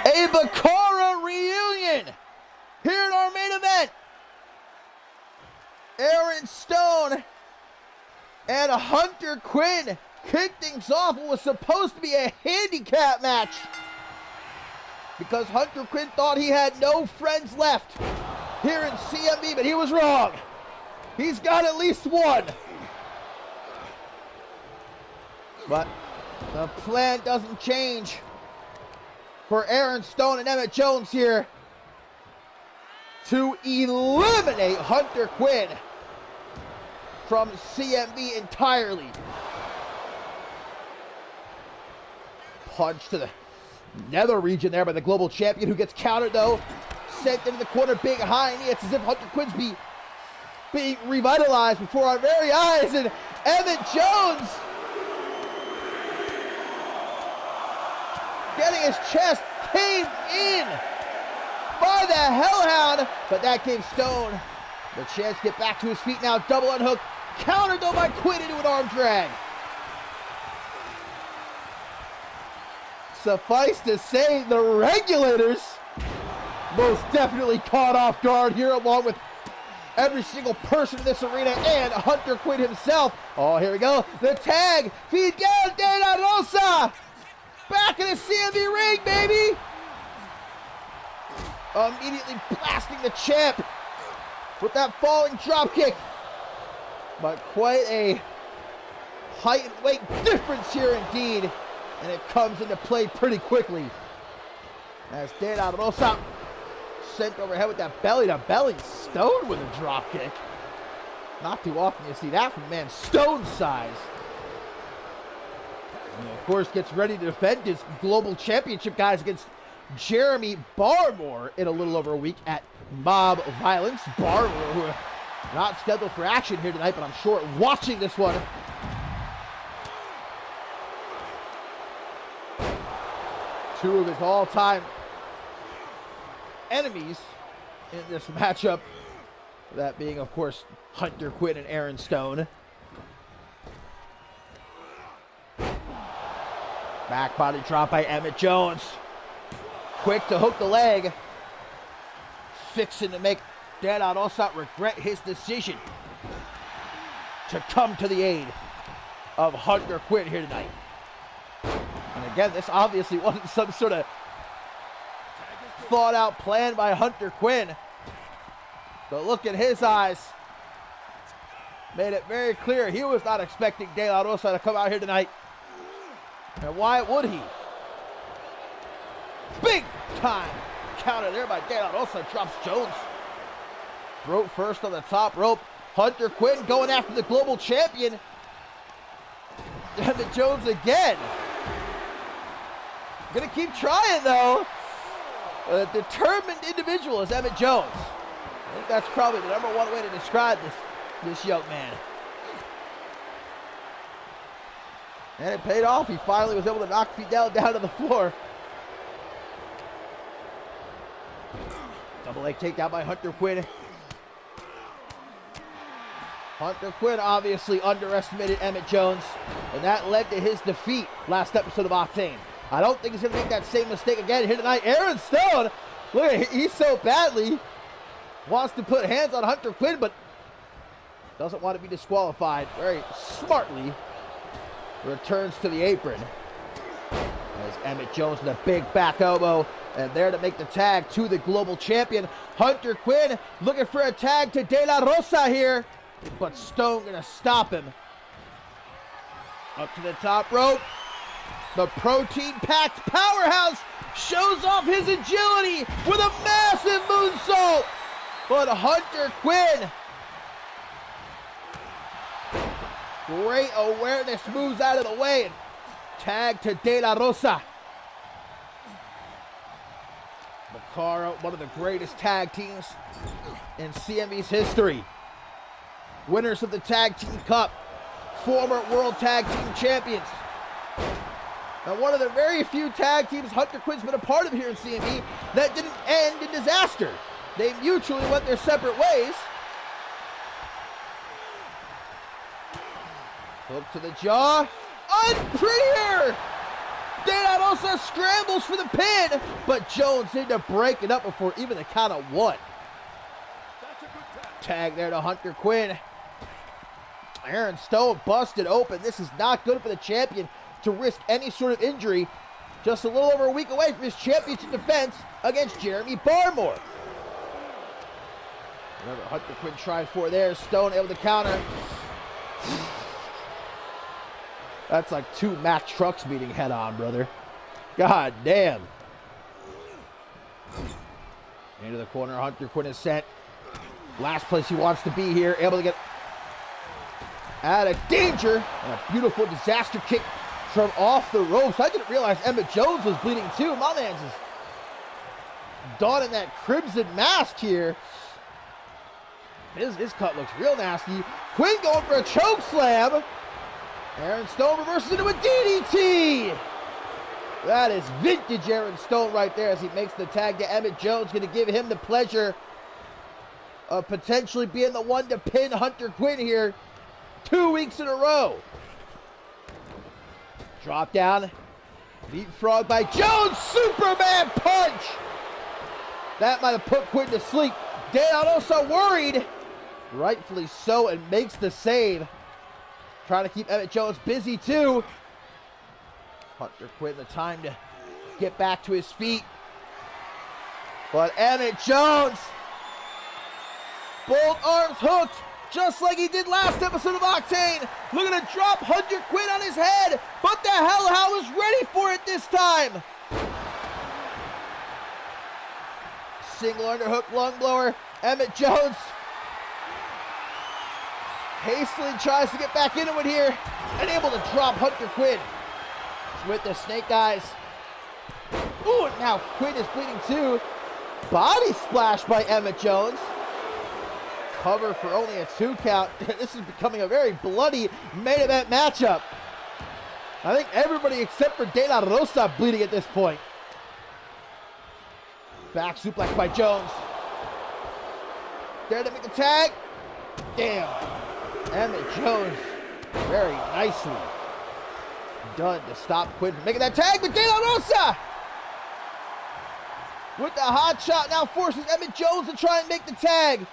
A Bakara reunion here in our main event. Aaron Stone and Hunter Quinn kicked things off what was supposed to be a handicap match because Hunter Quinn thought he had no friends left here in CMV, but he was wrong. He's got at least one. But the plan doesn't change for Aaron Stone and Emmett Jones here to eliminate Hunter Quinn from CMV entirely. Punch to the nether region there by the global champion, who gets countered though. Sent into the corner, big high knee. It's as if Hunter Quinn's being revitalized before our very eyes. And Emmett Jones getting his chest caved in by the Hellhound. But that gave Stone the chance to get back to his feet now. Double unhook. Countered though by Quinn into an arm drag. Suffice to say, the regulators most definitely caught off guard here, along with every single person in this arena and Hunter Quinn himself. Oh, here we go. The tag. Fidel de la Rosa. Back in the CMV ring, baby. Immediately blasting the champ with that falling drop kick. But quite a height and weight difference here indeed. And it comes into play pretty quickly as De La Rosa sent overhead with that belly-to-belly. Stone with a drop kick. Not too often you see that from man Stone's size. And of course gets ready to defend his global championship, guys, against Jeremy Barmore in a little over a week at Mob Violence. Barmore, who are not scheduled for action here tonight, but I'm sure watching this one. Two of his all-time enemies in this matchup. That being, of course, Hunter Quinn and Aaron Stone. Back body drop by Emmett Jones. Quick to hook the leg. Fixing to make De La Rosa regret his decision to come to the aid of Hunter Quinn here tonight. And again, this obviously wasn't some sort of thought out plan by Hunter Quinn. But look at his eyes. Made it very clear he was not expecting De La Rosa to come out here tonight. And why would he? Big time counter there by De La Rosa. Drops Jones. Throat first on the top rope. Hunter Quinn going after the global champion. Emmett Jones again. Gonna keep trying though. A determined individual is Emmett Jones. I think that's probably the number one way to describe this young man. And it paid off. He finally was able to knock Fidel down to the floor. Double leg takedown by Hunter Quinn. Hunter Quinn obviously underestimated Emmett Jones, and that led to his defeat last episode of Octane. I don't think he's going to make that same mistake again here tonight. Aaron Stone, look at he so badly wants to put hands on Hunter Quinn, but doesn't want to be disqualified. Very smartly returns to the apron. As Emmett Jones with a big back elbow, and there to make the tag to the global champion. Hunter Quinn looking for a tag to De La Rosa here, but Stone going to stop him. Up to the top rope. The protein-packed powerhouse shows off his agility with a massive moonsault. But Hunter Quinn, great awareness, moves out of the way and tag to De La Rosa. Macaro, one of the greatest tag teams in CMV's history. Winners of the Tag Team Cup, former World Tag Team Champions. Now, one of the very few tag teams Hunter Quinn's been a part of here in CMV that didn't end in disaster. They mutually went their separate ways. Hook to the jaw. Unprettier! De La Rosa scrambles for the pin, but Jones needed to break it up before even the count of one. Tag there to Hunter Quinn. Aaron Stone busted open. This is not good for the champion to risk any sort of injury. Just a little over a week away from his championship defense against Jeremy Barmore. Whatever Hunter Quinn tried for there, Stone able to counter. That's like two Mack trucks meeting head on, brother. God damn. Into the corner, Hunter Quinn is sent. Last place he wants to be here. Able to get out of danger. And a beautiful disaster kick from off the ropes. I didn't realize Emmett Jones was bleeding too. My man's is donning that crimson mask here. His cut looks real nasty. Quinn going for a choke slam. Aaron Stone reverses into a DDT. That is vintage Aaron Stone right there as he makes the tag to Emmett Jones. Going to give him the pleasure of potentially being the one to pin Hunter Quinn here 2 weeks in a row. Drop down. Leapfrog by Jones. Superman punch. That might have put Quinn to sleep. De La Rosa worried. Rightfully so, and makes the save. Trying to keep Emmett Jones busy too. Hunter Quinn the time to get back to his feet. But Emmett Jones, both arms hooked, just like he did last episode of Octane. Looking to drop Hunter Quinn on his head, but the Hellhound was ready for it this time. Single underhook lung blower. Emmett Jones hastily tries to get back into it here, and able to drop Hunter Quinn with the snake eyes. Ooh, and now Quinn is bleeding too. Body splash by Emmett Jones. Cover for only a 2 count. This is becoming a very bloody main event matchup. I think everybody except for De La Rosa bleeding at this point. Back suplex by Jones. There to make the tag. Damn. Emmett Jones very nicely done to stop Quinn from making that tag, but De La Rosa with the hot shot now forces Emmett Jones to try and make the tag.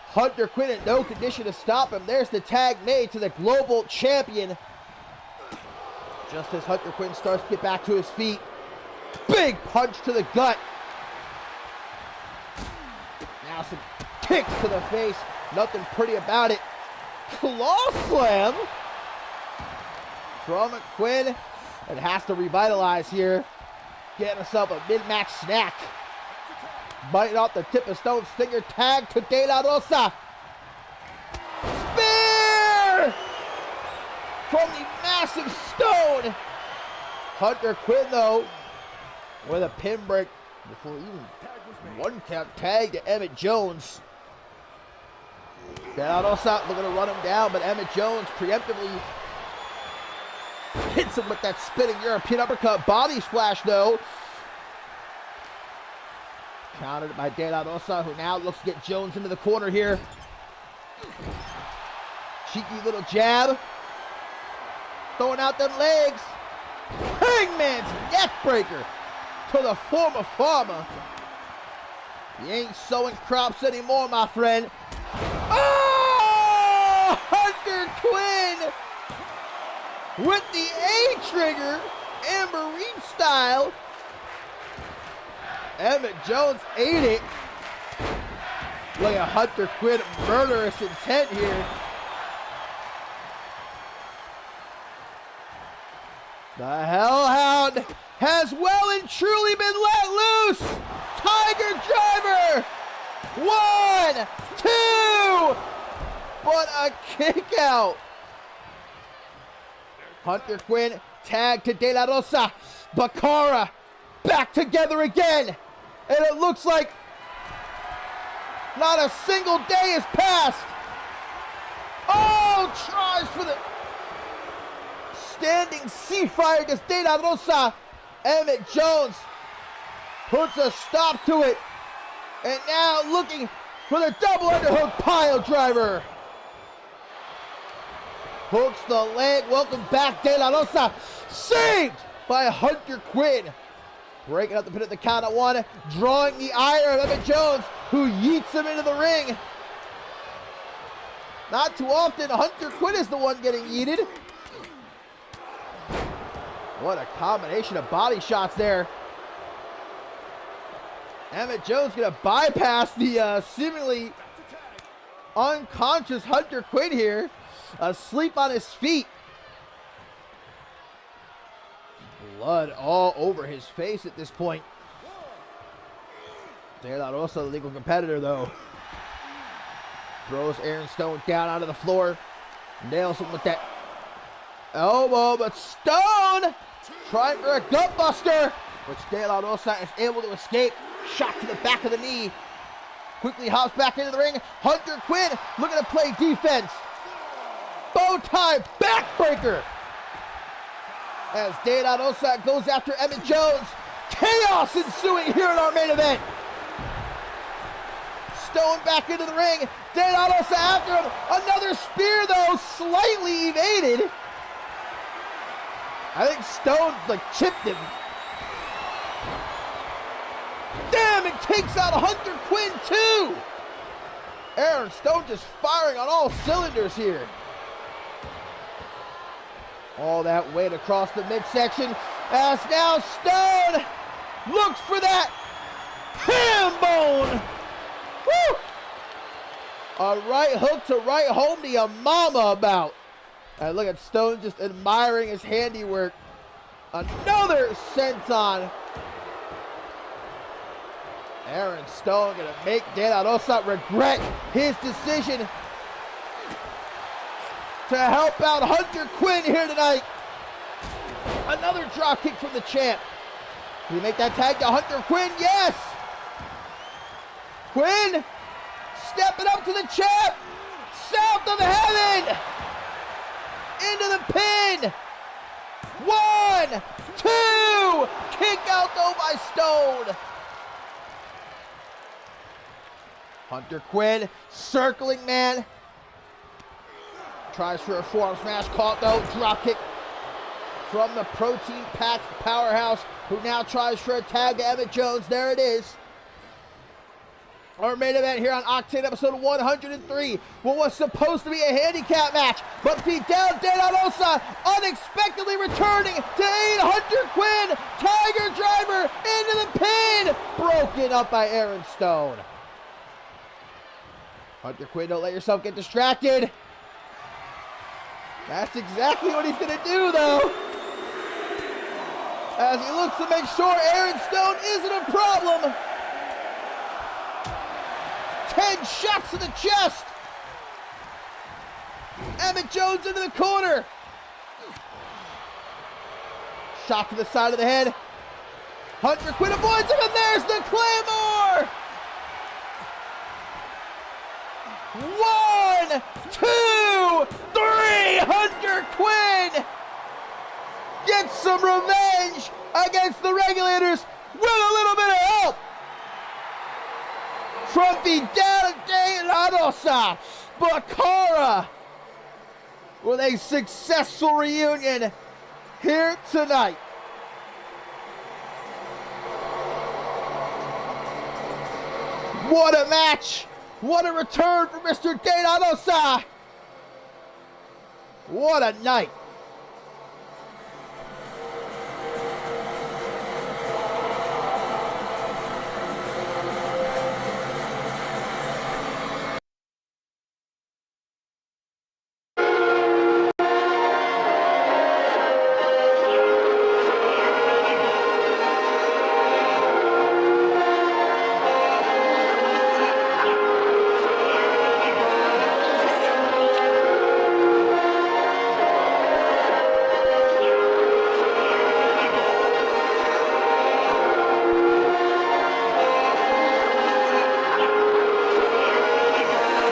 Hunter Quinn in no condition to stop him. There's the tag made to the global champion. Just as Hunter Quinn starts to get back to his feet. Big punch to the gut. Now some kicks to the face. Nothing pretty about it. Claw slam from Quinn. It has to revitalize here. Getting himself a mid-match snack. Biting off the tip of Stone's finger. Tag to De La Rosa. Spear from the massive Stone. Hunter Quinn, though, with a pin break before even 1 count tag to Emmett Jones. De La Rosa looking to run him down, but Emmett Jones preemptively hits him with that spinning European uppercut. Body splash, though. Countered by De La Rosa, who now looks to get Jones into the corner here. Cheeky little jab. Throwing out them legs. Hangman's neckbreaker to the former farmer. You ain't sowing crops anymore, my friend. Oh! Hunter Quinn with the A-trigger, Amber Reed style. Emmett Jones ate it. Look at Hunter Quinn, murderous intent here. The Hellhound has well and truly been let loose. Tiger Driver. 1, 2. But a kick out. Hunter Quinn tag to De La Rosa. Bakara back together again. And it looks like not a single day has passed. Oh, tries for the standing sea fire against De La Rosa. Emmett Jones puts a stop to it. And now looking for the double underhook pile driver. Hooks the leg. Welcome back, De La Rosa. Saved by Hunter Quinn. Breaking up the pin at the count at 1. Drawing the ire of Emmett Jones, who yeets him into the ring. Not too often, Hunter Quinn is the one getting yeeted. What a combination of body shots there. Emmett Jones going to bypass the seemingly unconscious Hunter Quinn here. Asleep on his feet. Blood all over his face at this point. De La Rosa, the legal competitor, though. Throws Aaron Stone down onto the floor. Nails him with that elbow, but Stone trying for a gut buster, which De La Rosa is able to escape. Shot to the back of the knee. Quickly hops back into the ring. Hunter Quinn looking to play defense. Bow tie backbreaker. As De La Rosa goes after Emmett Jones. Chaos ensuing here in our main event. Stone back into the ring. De La Rosa after him. Another spear, though, slightly evaded. I think Stone, chipped him. Damn, it takes out Hunter Quinn, too. Aaron Stone just firing on all cylinders here. All that weight across the midsection. As now Stone looks for that ham bone. Woo! A right hook to right home to your mama about. And look at Stone just admiring his handiwork. Another senton. Aaron Stone gonna make De La Rosa regret his decision to help out Hunter Quinn here tonight. Another drop kick from the champ. Can he make that tag to Hunter Quinn? Yes! Quinn stepping up to the champ. South of heaven. Into the pin. 1, 2. Kick out though by Stone. Hunter Quinn circling man. Tries for a forearm smash, caught though. Drop kick from the protein-packed powerhouse, who now tries for a tag to Emmett Jones. There it is. Our main event here on Octane episode 103. What was supposed to be a handicap match, but beat down De La Rosa, unexpectedly returning to aid Hunter Quinn. Tiger driver into the pin. Broken up by Aaron Stone. Hunter Quinn, don't let yourself get distracted. That's exactly what he's going to do, though. As he looks to make sure Aaron Stone isn't a problem. 10 shots to the chest. Emmett Jones into the corner. Shot to the side of the head. Hunter Quinn avoids him, and there's the Claymore. 1, 2, 3. Hunter Quinn gets some revenge against the Regulators with a little bit of help from Vidal De La Rosa. Bakara with a successful reunion here tonight. What a match! What a return for Mr. De La Rosa! What a night!